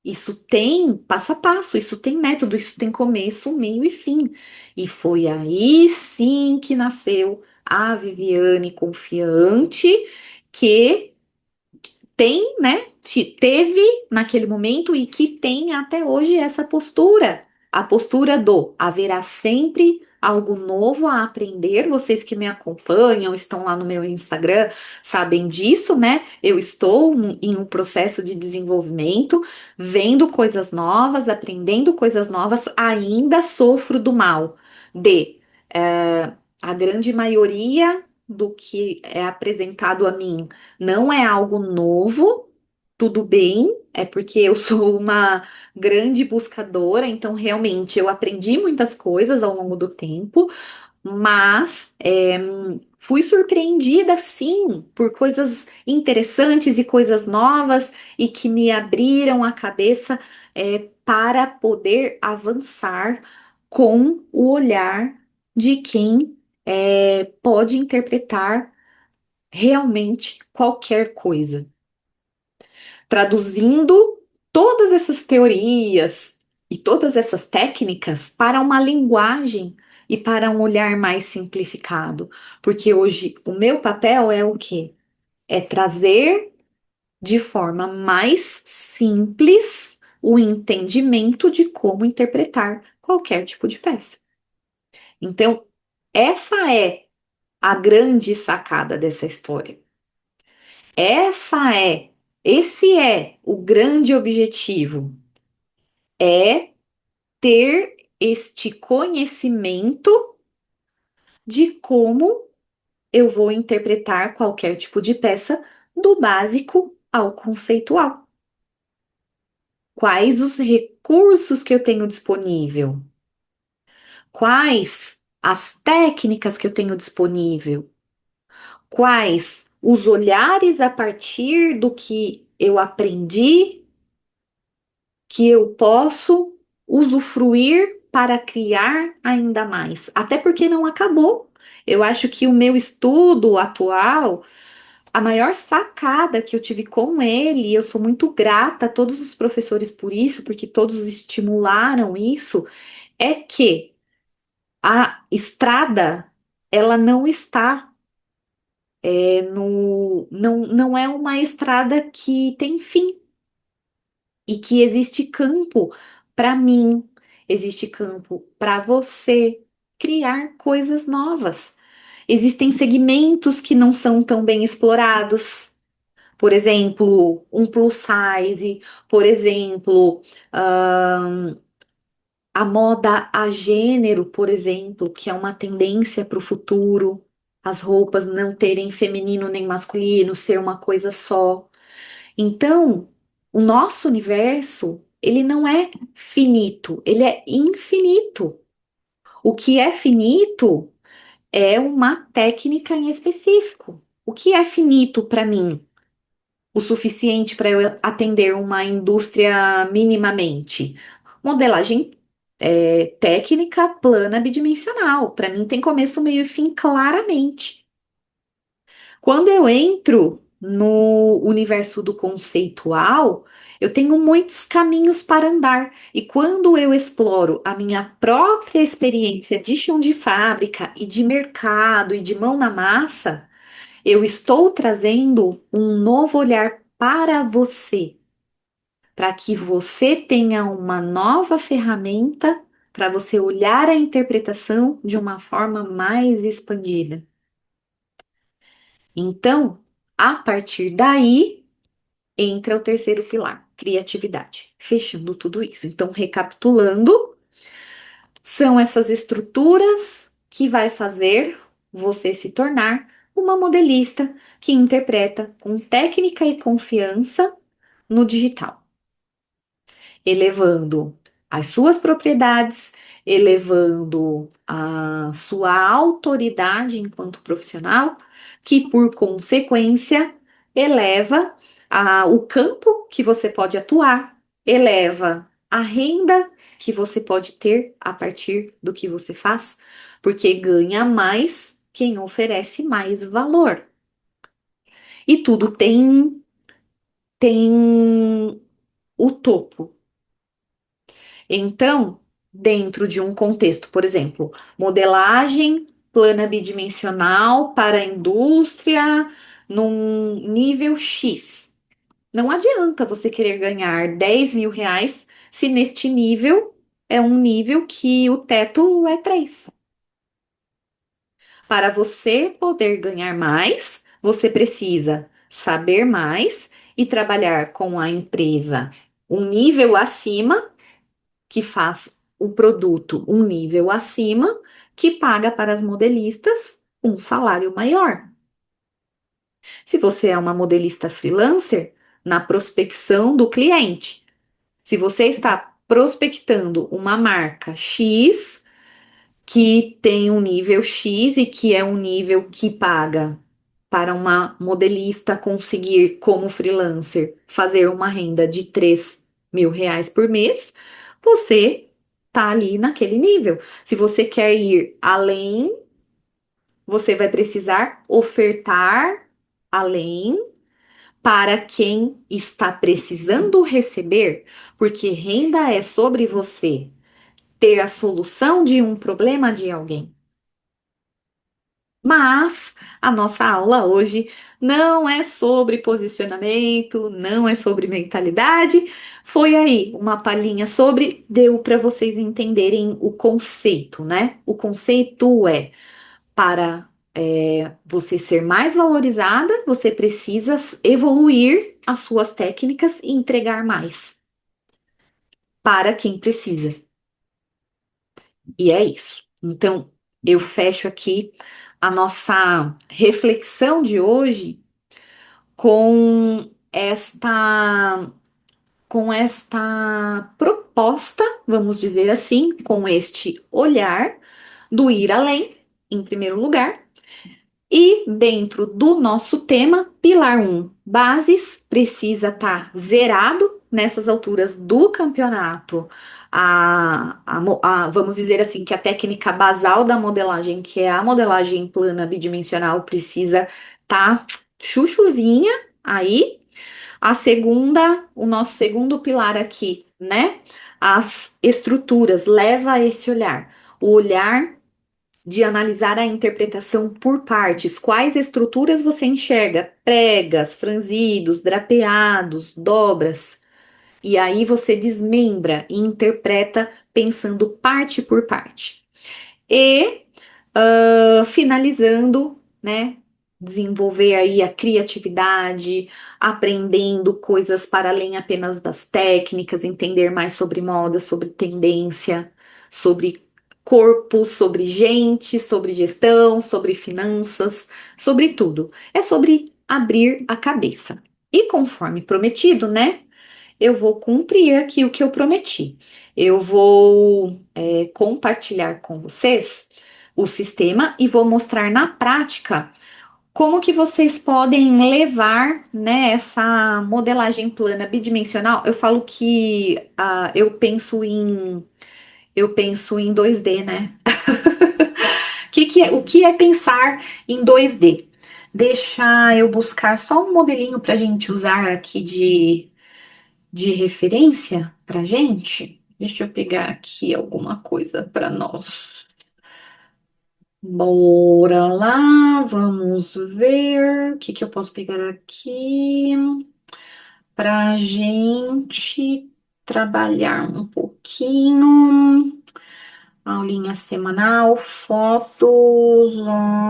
isso tem passo a passo, isso tem método, isso tem começo, meio e fim. E foi aí sim que nasceu a Viviane confiante, que tem, né? Teve naquele momento e que tem até hoje essa postura, a postura do haverá sempre algo novo a aprender. Vocês que me acompanham, estão lá no meu Instagram, sabem disso, né? Eu estou em um processo de desenvolvimento, vendo coisas novas, aprendendo coisas novas, ainda sofro do mal de a grande maioria do que é apresentado a mim não é algo novo, tudo bem, é porque eu sou uma grande buscadora, então realmente eu aprendi muitas coisas ao longo do tempo, mas fui surpreendida sim por coisas interessantes e coisas novas e que me abriram a cabeça para poder avançar com o olhar de quem pode interpretar realmente qualquer coisa, traduzindo todas essas teorias e todas essas técnicas para uma linguagem e para um olhar mais simplificado, porque hoje o meu papel é o quê? É trazer de forma mais simples o entendimento de como interpretar qualquer tipo de peça. Então, essa é a grande sacada dessa história. Essa é, esse é o grande objetivo, é ter este conhecimento de como eu vou interpretar qualquer tipo de peça, do básico ao conceitual. Quais os recursos que eu tenho disponível? Quais as técnicas que eu tenho disponível? Quais os olhares a partir do que eu aprendi que eu posso usufruir para criar ainda mais. Até porque não acabou. Eu acho que o meu estudo atual, a maior sacada que eu tive com ele, e eu sou muito grata a todos os professores por isso, porque todos estimularam isso, é que a estrada, ela não está não é uma estrada que tem fim e que existe campo para mim, existe campo para você criar coisas novas. Existem segmentos que não são tão bem explorados. Por exemplo, um plus size, por exemplo, ahn, a moda a gênero, por exemplo, que é uma tendência para o futuro, as roupas não terem feminino nem masculino, ser uma coisa só. Então, o nosso universo, ele não é finito, ele é infinito. O que é finito é uma técnica em específico. O que é finito para mim? O suficiente para eu atender uma indústria minimamente? Modelagem técnica plana bidimensional. Para mim tem começo, meio e fim claramente. Quando eu entro no universo do conceitual, eu tenho muitos caminhos para andar. E quando eu exploro a minha própria experiência de chão de fábrica e de mercado e de mão na massa, eu estou trazendo um novo olhar para você, para que você tenha uma nova ferramenta para você olhar a interpretação de uma forma mais expandida. Então, a partir daí, entra o terceiro pilar, criatividade, fechando tudo isso. Então, recapitulando, são essas estruturas que vai fazer você se tornar uma modelista que interpreta com técnica e confiança no digital, elevando as suas propriedades, elevando a sua autoridade enquanto profissional, que por consequência eleva o campo que você pode atuar, eleva a renda que você pode ter a partir do que você faz, porque ganha mais quem oferece mais valor. E tudo tem o topo. Então, dentro de um contexto, por exemplo, modelagem plana bidimensional para a indústria num nível X. Não adianta você querer ganhar R$ 10.000 se neste nível é um nível que o teto é 3. Para você poder ganhar mais, você precisa saber mais e trabalhar com a empresa um nível acima que faz o produto um nível acima, que paga para as modelistas um salário maior. Se você é uma modelista freelancer, na prospecção do cliente. Se você está prospectando uma marca X, que tem um nível X e que é um nível que paga para uma modelista conseguir, como freelancer, fazer uma renda de R$ 3.000 por mês, você tá ali naquele nível. Se você quer ir além, você vai precisar ofertar além para quem está precisando receber, porque renda é sobre você ter a solução de um problema de alguém. Mas a nossa aula hoje não é sobre posicionamento, não é sobre mentalidade. Foi aí uma palhinha sobre, deu para vocês entenderem o conceito, né? O conceito é para você ser mais valorizada, você precisa evoluir as suas técnicas e entregar mais para quem precisa. E é isso. Então, eu fecho aqui a nossa reflexão de hoje com esta proposta, vamos dizer assim, com este olhar do ir além, em primeiro lugar, E dentro do nosso tema, pilar um, bases, precisa estar zerado nessas alturas do campeonato. Vamos dizer assim, que a técnica basal da modelagem, que é a modelagem plana bidimensional, precisa estar chuchuzinha aí. A segunda, o nosso segundo pilar aqui, né? As estruturas, leva a esse olhar. O olhar de analisar a interpretação por partes. Quais estruturas você enxerga? Pregas, franzidos, drapeados, dobras. E aí você desmembra e interpreta pensando parte por parte. E finalizando, né? Desenvolver aí a criatividade, aprendendo coisas para além apenas das técnicas, entender mais sobre moda, sobre tendência, sobre corpo, sobre gente, sobre gestão, sobre finanças, sobre tudo. É sobre abrir a cabeça. E conforme prometido, né? Eu vou cumprir aqui o que eu prometi. Eu vou compartilhar com vocês o sistema e vou mostrar na prática como que vocês podem levar, né, essa modelagem plana bidimensional. Eu falo que eu penso em 2D, né? O que é pensar em 2D? Deixa eu buscar só um modelinho para a gente usar aqui de referência para gente. Deixa eu pegar aqui alguma coisa para nós. Bora lá, vamos ver o que eu posso pegar aqui para gente trabalhar um pouquinho. Aulinha semanal, fotos.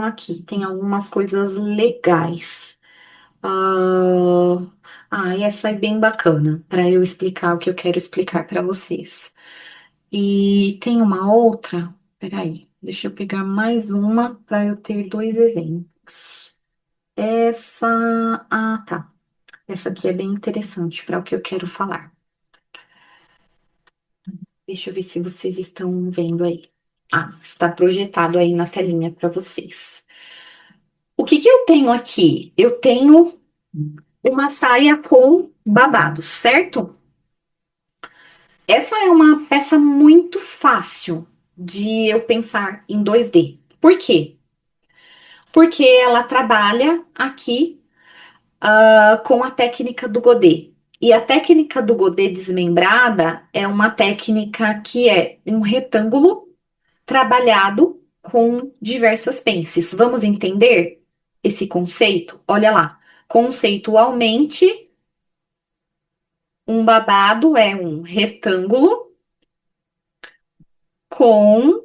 Aqui tem algumas coisas legais. Ah, essa é bem bacana para eu explicar o que eu quero explicar para vocês. E tem uma outra, peraí, deixa eu pegar mais uma para eu ter dois exemplos. Essa, tá. Essa aqui é bem interessante para o que eu quero falar. Deixa eu ver se vocês estão vendo aí. Está projetado aí na telinha para vocês. O que que eu tenho aqui? Eu tenho uma saia com babados, certo? Essa é uma peça muito fácil de eu pensar em 2D. Por quê? Porque ela trabalha aqui com a técnica do godê. E a técnica do godê desmembrada é uma técnica que é um retângulo trabalhado com diversas pences. Vamos entender esse conceito? Olha lá. Conceitualmente, um babado é um retângulo com,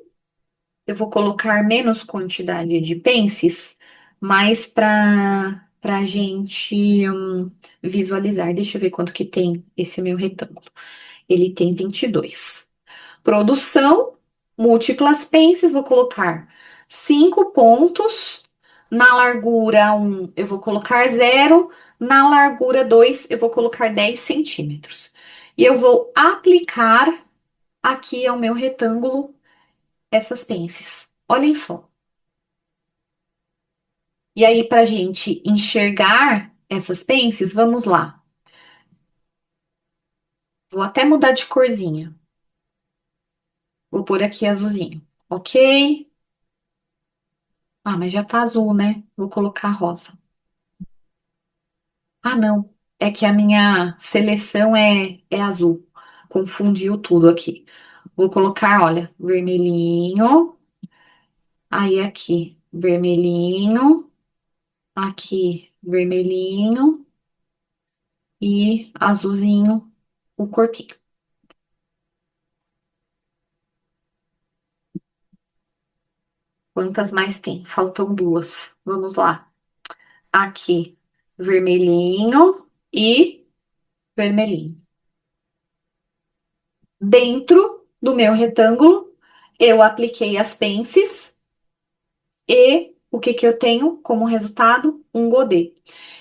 eu vou colocar menos quantidade de pences, mas para a gente visualizar. Deixa eu ver quanto que tem esse meu retângulo. Ele tem 22. Produção, múltiplas pences, vou colocar 5 pontos. Na largura um eu vou colocar zero. Na largura 2 eu vou colocar 10 centímetros. E eu vou aplicar aqui ao meu retângulo essas pences. Olhem só. E aí, para a gente enxergar essas pences, vamos lá. Vou até mudar de corzinha. Vou pôr aqui azulzinho, ok? Mas já tá azul, né? Vou colocar rosa. Não. É que a minha seleção é azul. Confundiu tudo aqui. Vou colocar, olha, vermelhinho. Aí aqui, vermelhinho. Aqui, vermelhinho. E azulzinho o corpinho. Quantas mais tem? Faltam duas. Vamos lá. Aqui, vermelhinho e vermelhinho. Dentro do meu retângulo, eu apliquei as pences e o que que eu tenho como resultado? Um godê.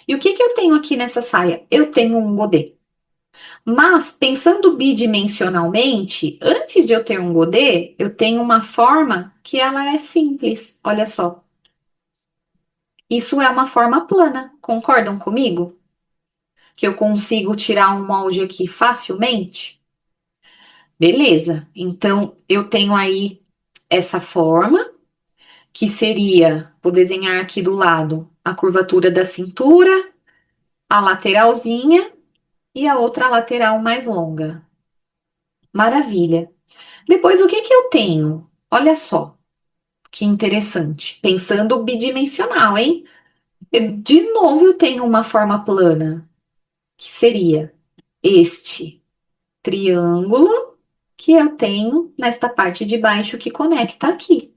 E o que que eu tenho aqui nessa saia? Eu tenho um godê. Mas, pensando bidimensionalmente, antes de eu ter um godê, eu tenho uma forma que ela é simples. Olha só. Isso é uma forma plana, concordam comigo? Que eu consigo tirar um molde aqui facilmente? Beleza, então eu tenho aí essa forma, que seria, vou desenhar aqui do lado a curvatura da cintura, a lateralzinha e a outra lateral mais longa. Maravilha. Depois, o que que eu tenho? Olha só, que interessante. Pensando bidimensional, hein? De novo, eu tenho uma forma plana, que seria este triângulo que eu tenho nesta parte de baixo que conecta aqui.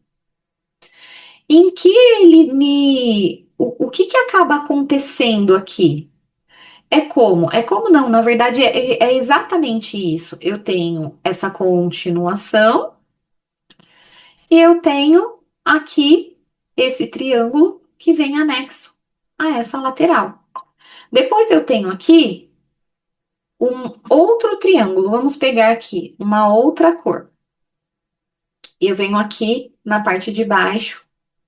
Em que ele me. O que que acaba acontecendo aqui? É como não, na verdade é exatamente isso. Eu tenho essa continuação e eu tenho aqui esse triângulo que vem anexo a essa lateral. Depois eu tenho aqui um outro triângulo. Vamos pegar aqui uma outra cor. Eu venho aqui na parte de baixo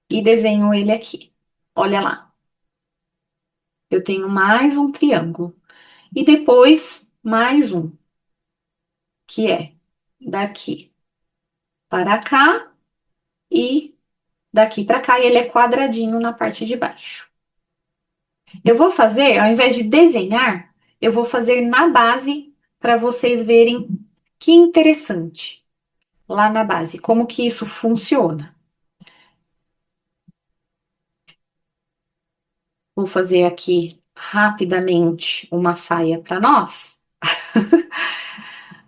e desenho ele aqui. Olha lá, eu tenho mais um triângulo. E depois mais um, que é daqui para cá e daqui para cá. E ele é quadradinho na parte de baixo. Eu vou fazer, ao invés de desenhar, eu vou fazer na base para vocês verem que interessante. Lá na base, como que isso funciona. Vou fazer aqui rapidamente uma saia para nós.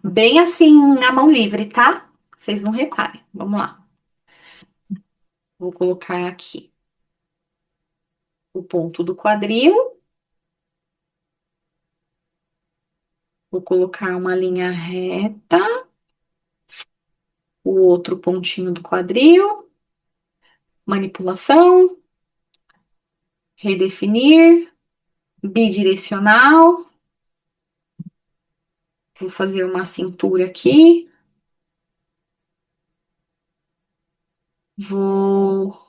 Bem assim, a mão livre, tá? Vocês não reparem. Vamos lá. Vou colocar aqui o ponto do quadril. Vou colocar uma linha reta. O outro pontinho do quadril. Manipulação. Redefinir. Bidirecional. Vou fazer uma cintura aqui. Vou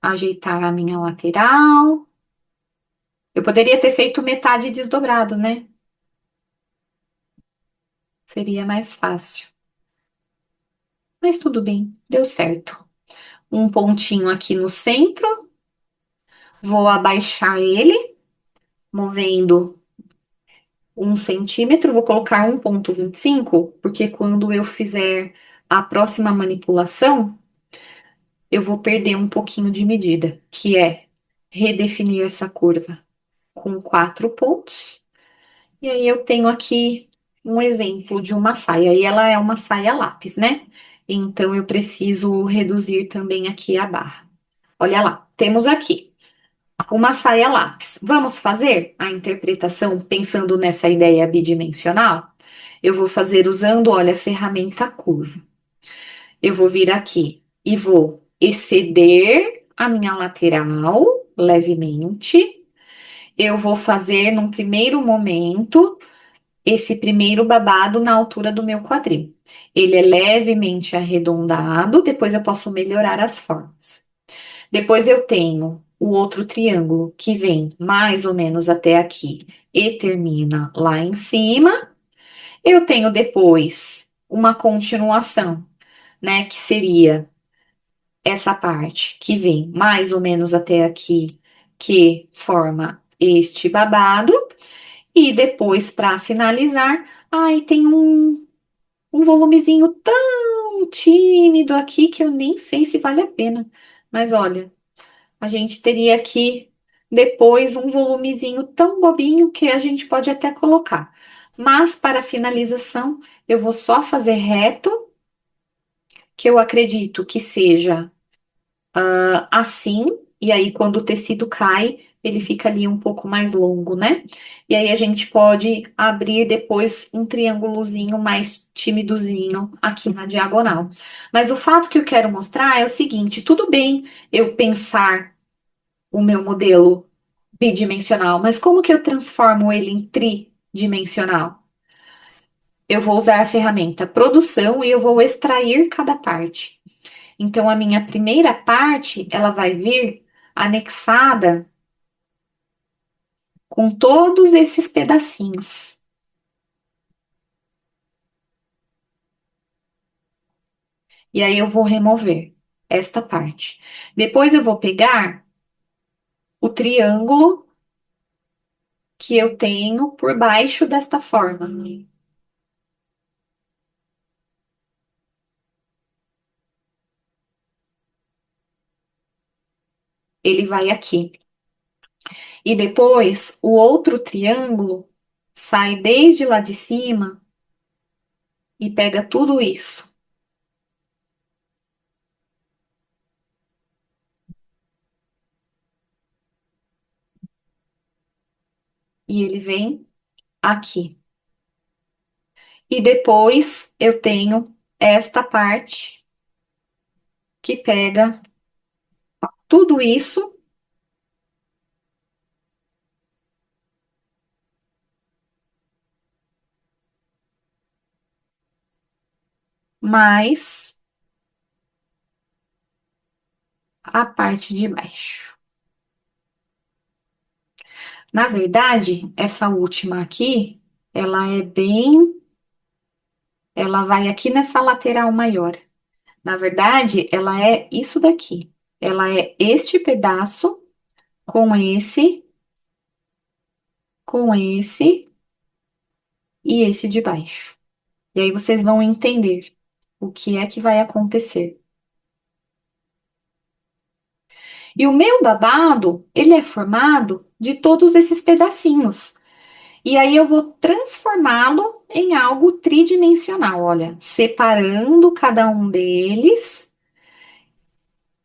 ajeitar a minha lateral. Eu poderia ter feito metade desdobrado, né? Seria mais fácil. Mas tudo bem, deu certo. Um pontinho aqui no centro. Vou abaixar ele, movendo 1 centímetro. Vou colocar 1,25, porque quando eu fizer a próxima manipulação, eu vou perder um pouquinho de medida, que é redefinir essa curva com 4 pontos. E aí eu tenho aqui um exemplo de uma saia, e ela é uma saia lápis, né? Então eu preciso reduzir também aqui a barra. Olha lá, temos aqui uma saia lápis. Vamos fazer a interpretação pensando nessa ideia bidimensional? Eu vou fazer usando, olha, a ferramenta curva. Eu vou vir aqui e vou exceder a minha lateral levemente. Eu vou fazer num primeiro momento esse primeiro babado na altura do meu quadril. Ele é levemente arredondado, depois eu posso melhorar as formas. Depois eu tenho o outro triângulo que vem mais ou menos até aqui e termina lá em cima. Eu tenho depois uma continuação, né, que seria essa parte que vem mais ou menos até aqui, que forma este babado. E depois, para finalizar, ai, tem um volumezinho tão tímido aqui que eu nem sei se vale a pena. Mas olha, a gente teria aqui depois um volumezinho tão bobinho que a gente pode até colocar. Mas para a finalização, eu vou só fazer reto, que eu acredito que seja assim, e aí quando o tecido cai, ele fica ali um pouco mais longo, né? E aí a gente pode abrir depois um triângulozinho mais timidozinho aqui na diagonal. Mas o fato que eu quero mostrar é o seguinte: tudo bem eu pensar o meu modelo bidimensional, mas como que eu transformo ele em tridimensional? Eu vou usar a ferramenta produção e eu vou extrair cada parte. Então, a minha primeira parte, ela vai vir anexada com todos esses pedacinhos. E aí eu vou remover esta parte. Depois eu vou pegar o triângulo que eu tenho por baixo desta forma. Ele vai aqui. E depois o outro triângulo sai desde lá de cima e pega tudo isso. E ele vem aqui. E depois eu tenho esta parte que pega tudo isso, mais a parte de baixo. Na verdade, essa última aqui, ela é bem, ela vai aqui nessa lateral maior. Na verdade, ela é isso daqui. Ela é este pedaço com esse e esse de baixo. E aí vocês vão entender o que é que vai acontecer. E o meu babado, ele é formado de todos esses pedacinhos. E aí eu vou transformá-lo em algo tridimensional, olha, separando cada um deles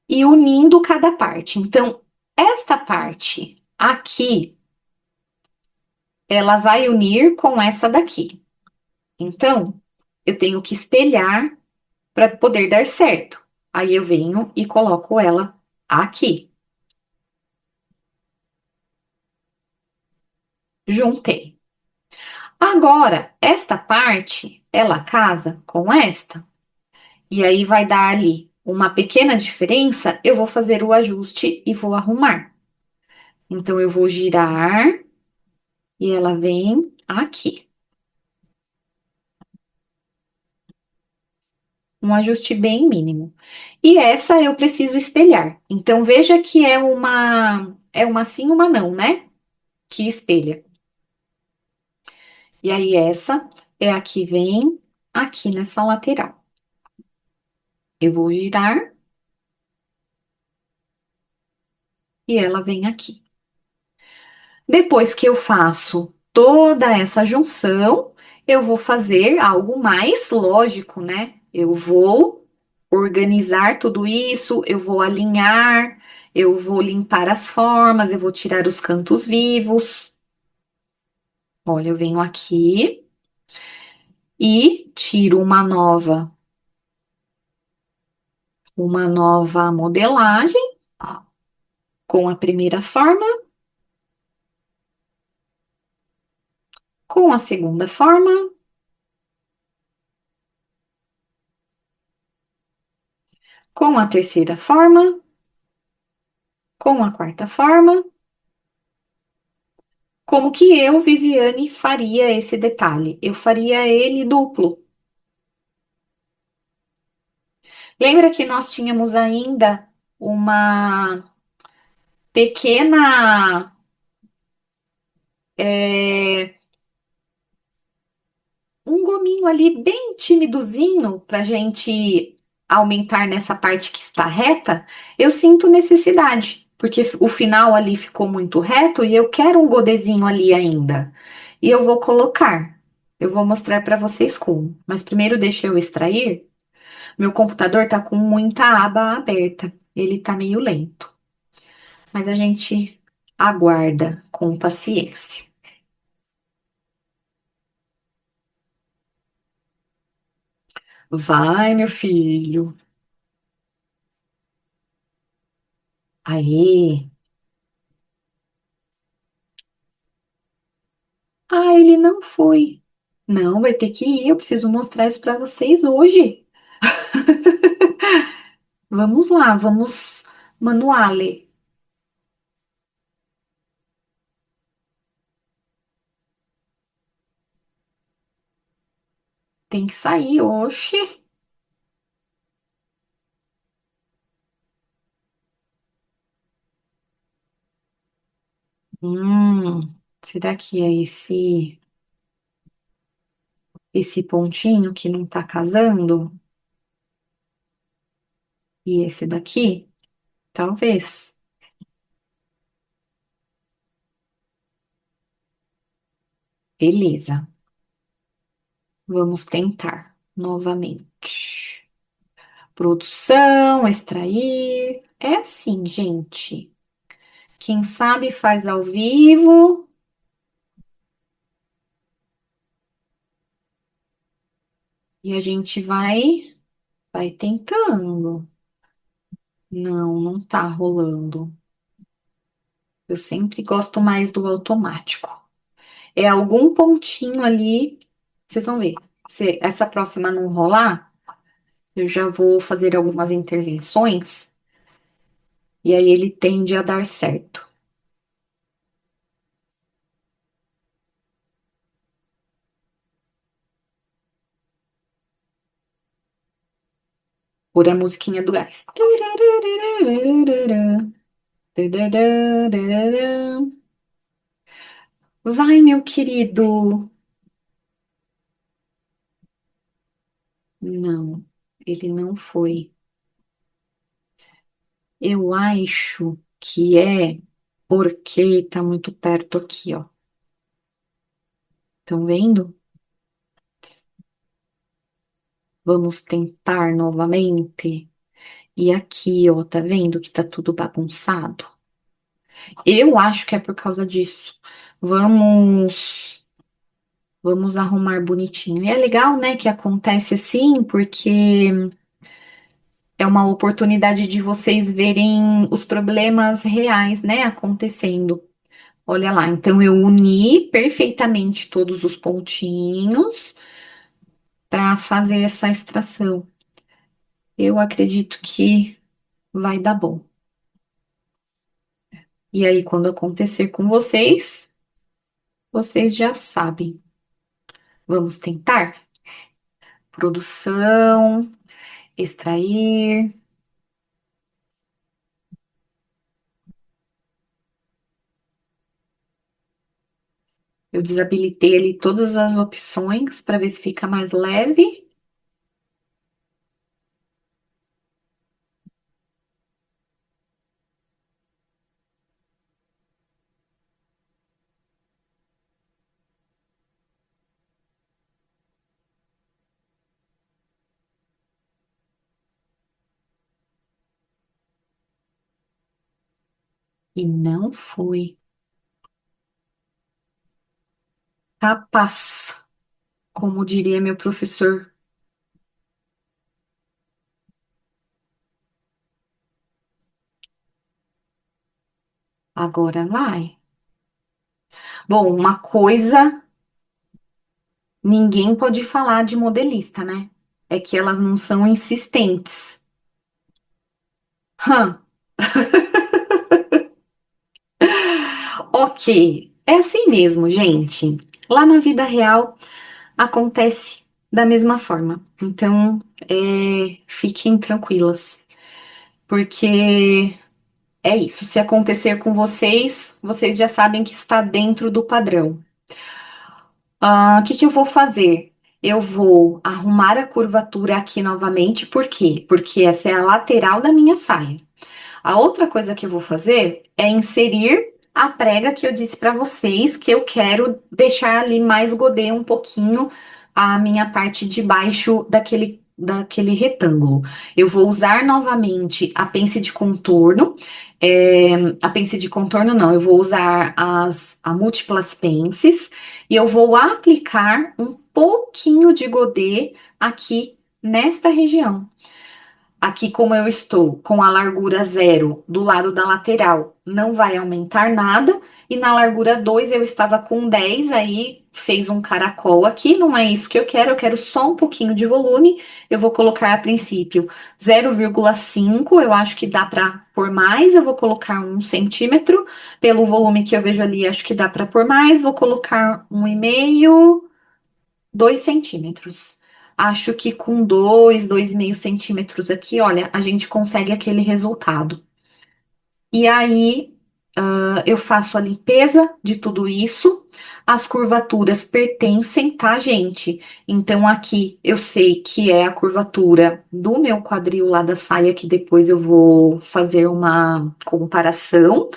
e unindo cada parte. Então, esta parte aqui, ela vai unir com essa daqui. Então, eu tenho que espelhar para poder dar certo. Aí eu venho e coloco ela aqui. Juntei. Agora, esta parte, ela casa com esta, e aí vai dar ali uma pequena diferença. Eu vou fazer o ajuste e vou arrumar. Então, eu vou girar e ela vem aqui. Um ajuste bem mínimo. E essa eu preciso espelhar. Então, veja que é uma sim, uma não, né? Que espelha. E aí, essa é a que vem aqui nessa lateral. Eu vou girar e ela vem aqui. Depois que eu faço toda essa junção, eu vou fazer algo mais lógico, né? Eu vou organizar tudo isso, eu vou alinhar, eu vou limpar as formas, eu vou tirar os cantos vivos. Olha, eu venho aqui e tiro uma nova modelagem com a primeira forma, com a segunda forma, com a terceira forma, com a quarta forma. Como que eu, Viviane, faria esse detalhe? Eu faria ele duplo. Lembra que nós tínhamos ainda uma pequena, é, um gominho ali bem timidozinho para gente aumentar nessa parte que está reta? Eu sinto necessidade, porque o final ali ficou muito reto e eu quero um godezinho ali ainda. E eu vou colocar. Eu vou mostrar para vocês como. Mas primeiro deixa eu extrair. Meu computador tá com muita aba aberta. Ele tá meio lento, mas a gente aguarda com paciência. Vai, meu filho. Aê. Ah, ele não foi. Não, vai ter que ir. Eu preciso mostrar isso para vocês hoje. Vamos lá, vamos manuale. Tem que sair, oxe. Hum, será que é esse pontinho que não tá casando? E esse daqui? Talvez. Beleza. Vamos tentar novamente. Produção, extrair. É assim, gente. Quem sabe faz ao vivo e a gente vai tentando. Não, não tá rolando. Eu sempre gosto mais do automático. É algum pontinho ali, vocês vão ver. Se essa próxima não rolar, eu já vou fazer algumas intervenções e aí ele tende a dar certo. Por a musiquinha do gás. Vai, meu querido. Não, ele não foi. Eu acho que é porque tá muito perto aqui, ó. Estão vendo? Vamos tentar novamente. E aqui, ó, tá vendo que tá tudo bagunçado? Eu acho que é por causa disso. Vamos arrumar bonitinho. E é legal, né, que acontece assim, porque é uma oportunidade de vocês verem os problemas reais, né, acontecendo. Olha lá, então eu uni perfeitamente todos os pontinhos para fazer essa extração. Eu acredito que vai dar bom. E aí, quando acontecer com vocês, vocês já sabem. Vamos tentar? Produção, extrair. Eu desabilitei ali todas as opções para ver se fica mais leve. E não foi capaz, como diria meu professor. Agora vai. Bom, uma coisa ninguém pode falar de modelista, né? É que elas não são insistentes. Hã, ok. É assim mesmo, gente. Lá na vida real acontece da mesma forma. Então, fiquem tranquilas, porque é isso. Se acontecer com vocês, vocês já sabem que está dentro do padrão. O que que eu vou fazer? Eu vou arrumar a curvatura aqui novamente, por quê? Porque essa é a lateral da minha saia. A outra coisa que eu vou fazer é inserir a prega que eu disse para vocês, que eu quero deixar ali mais godê um pouquinho a minha parte de baixo daquele retângulo. Eu vou usar novamente a pence de contorno. A pence de contorno não, eu vou usar a múltiplas pences e eu vou aplicar um pouquinho de godê aqui nesta região. Aqui, como eu estou com a largura zero do lado da lateral, não vai aumentar nada. E na largura 2 eu estava com 10, aí fez um caracol aqui. Não é isso que eu quero só um pouquinho de volume. Eu vou colocar a princípio 0,5, eu acho que dá para pôr mais. Eu vou colocar 1 centímetro. Pelo volume que eu vejo ali, acho que dá para pôr mais. Vou colocar 1,5, 2 centímetros. Acho que com 2,5 centímetros aqui, olha, a gente consegue aquele resultado. E aí, eu faço a limpeza de tudo isso. As curvaturas pertencem, tá, gente? Então, aqui eu sei que é a curvatura do meu quadril lá da saia, que depois eu vou fazer uma comparação.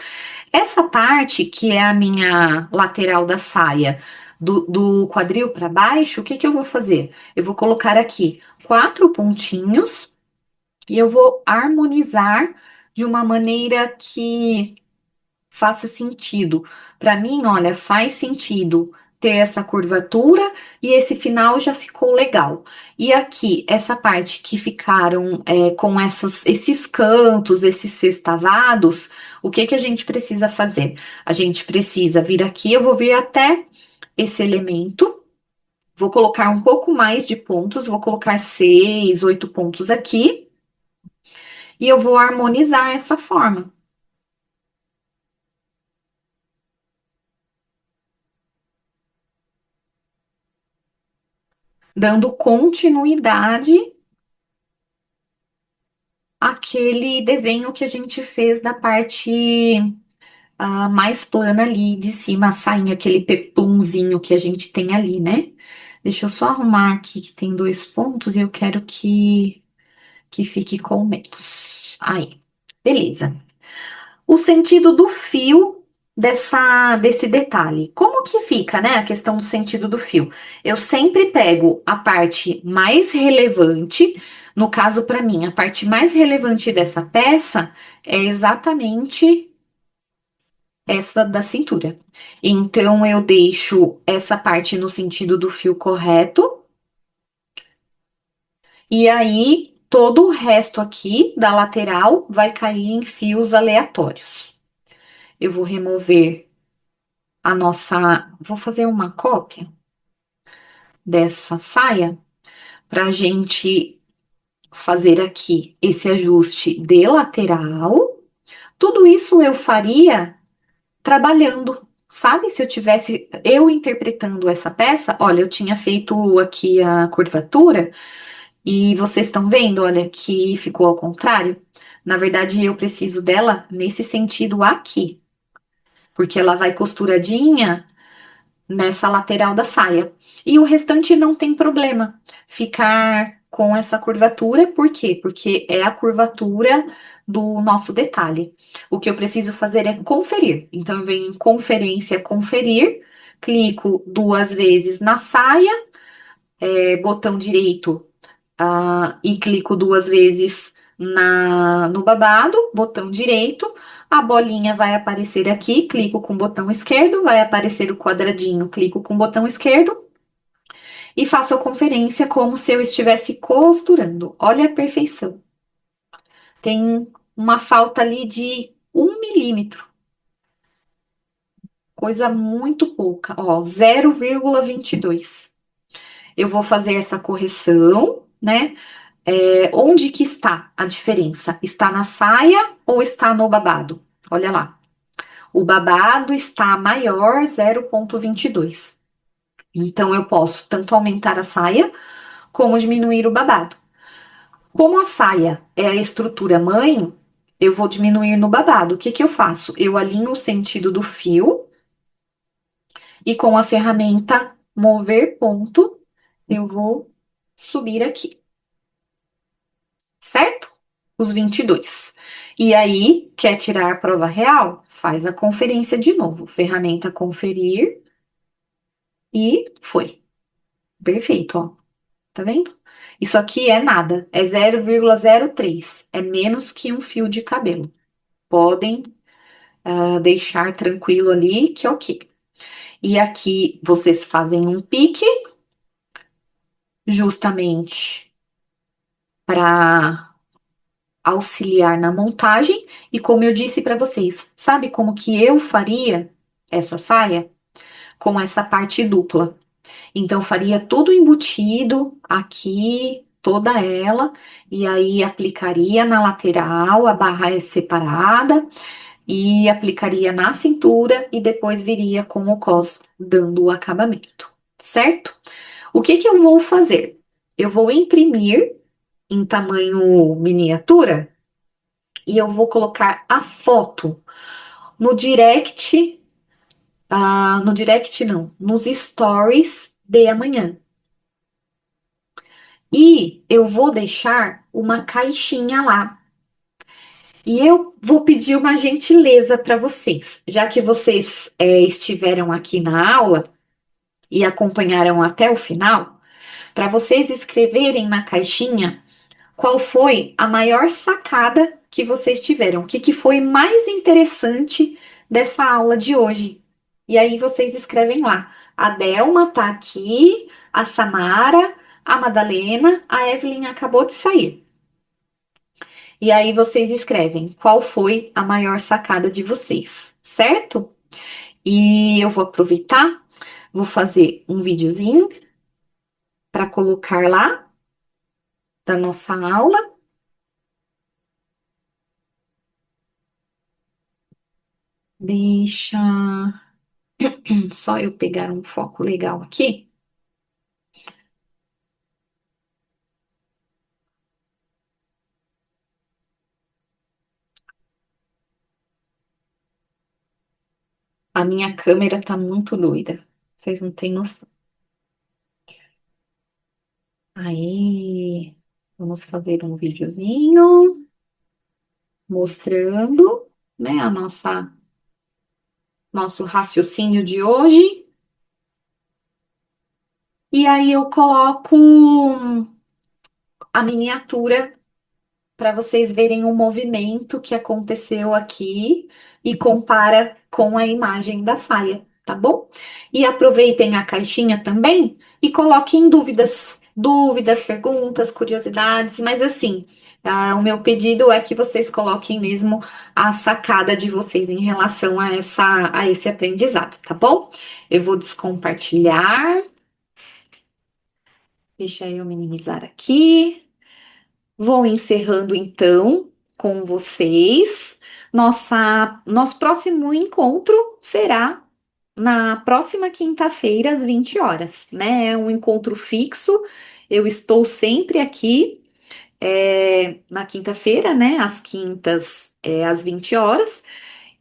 Essa parte, que é a minha lateral da saia, do quadril para baixo, o que que eu vou fazer? Eu vou colocar aqui 4 pontinhos e eu vou harmonizar de uma maneira que faça sentido. Para mim, olha, faz sentido ter essa curvatura e esse final já ficou legal. E aqui, essa parte que ficaram com esses cantos, esses sextavados, o que que a gente precisa fazer? A gente precisa vir aqui, eu vou vir até esse elemento, vou colocar um pouco mais de pontos, vou colocar 6, 8 pontos aqui, e eu vou harmonizar essa forma, dando continuidade aquele desenho que a gente fez da parte mais plana ali de cima, a sainha, aquele peplumzinho que a gente tem ali, né? Deixa eu só arrumar aqui que tem 2 pontos e eu quero que fique com menos. Aí, beleza. O sentido do fio desse detalhe. Como que fica, né, a questão do sentido do fio? Eu sempre pego a parte mais relevante, no caso para mim, a parte mais relevante dessa peça é exatamente essa da cintura. Então eu deixo essa parte no sentido do fio correto e aí todo o resto aqui da lateral vai cair em fios aleatórios. Eu vou remover a nossa. Vou fazer uma cópia dessa saia para a gente fazer aqui esse ajuste de lateral. Tudo isso eu faria trabalhando, sabe? Se eu tivesse eu interpretando essa peça, olha, eu tinha feito aqui a curvatura e vocês estão vendo, olha, que ficou ao contrário. Na verdade, eu preciso dela nesse sentido aqui, porque ela vai costuradinha nessa lateral da saia. E o restante não tem problema ficar com essa curvatura, por quê? Porque é a curvatura do nosso detalhe. O que eu preciso fazer é conferir. Então, eu venho em conferência, conferir, clico 2 vezes na saia, botão direito, e clico 2 vezes no babado, botão direito, a bolinha vai aparecer aqui, clico com o botão esquerdo, vai aparecer o quadradinho, clico com o botão esquerdo e faço a conferência como se eu estivesse costurando. Olha a perfeição. Tem uma falta ali de 1 milímetro, coisa muito pouca, ó, 0,22. Eu vou fazer essa correção, né? Onde que está a diferença? Está na saia ou está no babado? Olha lá. O babado está maior 0,22. Então, eu posso tanto aumentar a saia como diminuir o babado. Como a saia é a estrutura mãe, eu vou diminuir no babado. O que que eu faço? Eu alinho o sentido do fio e com a ferramenta mover ponto, eu vou subir aqui, certo? Os 22. E aí, quer tirar a prova real? Faz a conferência de novo. Ferramenta conferir e foi. Perfeito, ó. Tá vendo? Isso aqui é nada, é 0,03. É menos que um fio de cabelo. Podem deixar tranquilo ali, que é ok. E aqui vocês fazem um pique, justamente para auxiliar na montagem. E como eu disse para vocês, sabe como que eu faria essa saia? Com essa parte dupla. Então, faria tudo embutido aqui, toda ela, e aí aplicaria na lateral, a barra é separada, e aplicaria na cintura e depois viria com o cos dando o acabamento, certo? O que que eu vou fazer? eu vou imprimir em tamanho miniatura e eu vou colocar a foto no direct, no direct não, nos stories de amanhã. E eu vou deixar uma caixinha lá. E eu vou pedir uma gentileza para vocês, já que vocês estiveram aqui na aula e acompanharam até o final, para vocês escreverem na caixinha qual foi a maior sacada que vocês tiveram, o que, que foi mais interessante dessa aula de hoje. E aí vocês escrevem lá: a Delma tá aqui, a Samara, a Madalena, a Evelyn acabou de sair. E aí vocês escrevem qual foi a maior sacada de vocês, certo? E eu vou aproveitar, vou fazer um videozinho para colocar lá da nossa aula. Deixa só eu pegar um foco legal aqui. A minha câmera tá muito doida. Vocês não têm noção. Aí, vamos fazer um videozinho mostrando, né, a nosso raciocínio de hoje. E aí eu coloco a miniatura para vocês verem o movimento que aconteceu aqui e compara com a imagem da saia, tá bom? E aproveitem a caixinha também e coloquem dúvidas, perguntas, curiosidades, mas assim, o meu pedido é que vocês coloquem mesmo a sacada de vocês em relação a esse aprendizado, tá bom? Eu vou descompartilhar, deixa eu minimizar aqui. Vou encerrando então com vocês. Nosso próximo encontro será na próxima quinta-feira, às 20 horas, né? É um encontro fixo. Eu estou sempre aqui, na quinta-feira, né? Às quintas, às 20 horas.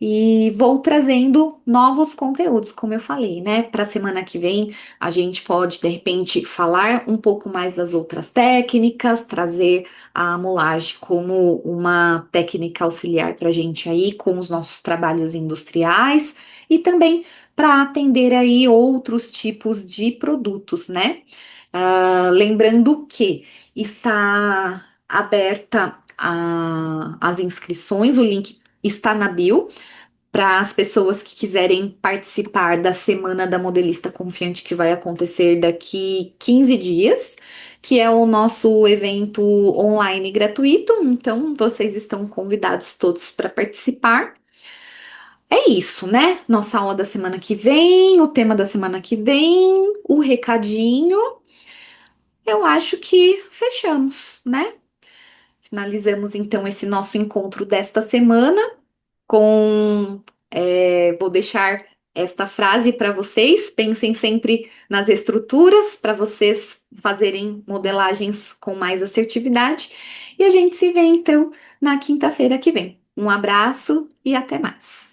E vou trazendo novos conteúdos, como eu falei, né? Para a semana que vem, a gente pode, de repente, falar um pouco mais das outras técnicas, trazer a mulagem como uma técnica auxiliar para a gente aí com os nossos trabalhos industriais e também para atender aí outros tipos de produtos, né? Lembrando que está aberta as inscrições, o link está na bio para as pessoas que quiserem participar da Semana da Modelista Confiante, que vai acontecer daqui 15 dias, que é o nosso evento online gratuito. Então, vocês estão convidados todos para participar. É isso, né? Nossa aula da semana que vem, o tema da semana que vem, o recadinho. Eu acho que fechamos, né? Finalizamos então esse nosso encontro desta semana com. Vou deixar esta frase para vocês. Pensem sempre nas estruturas para vocês fazerem modelagens com mais assertividade. E a gente se vê então na quinta-feira que vem. Um abraço e até mais.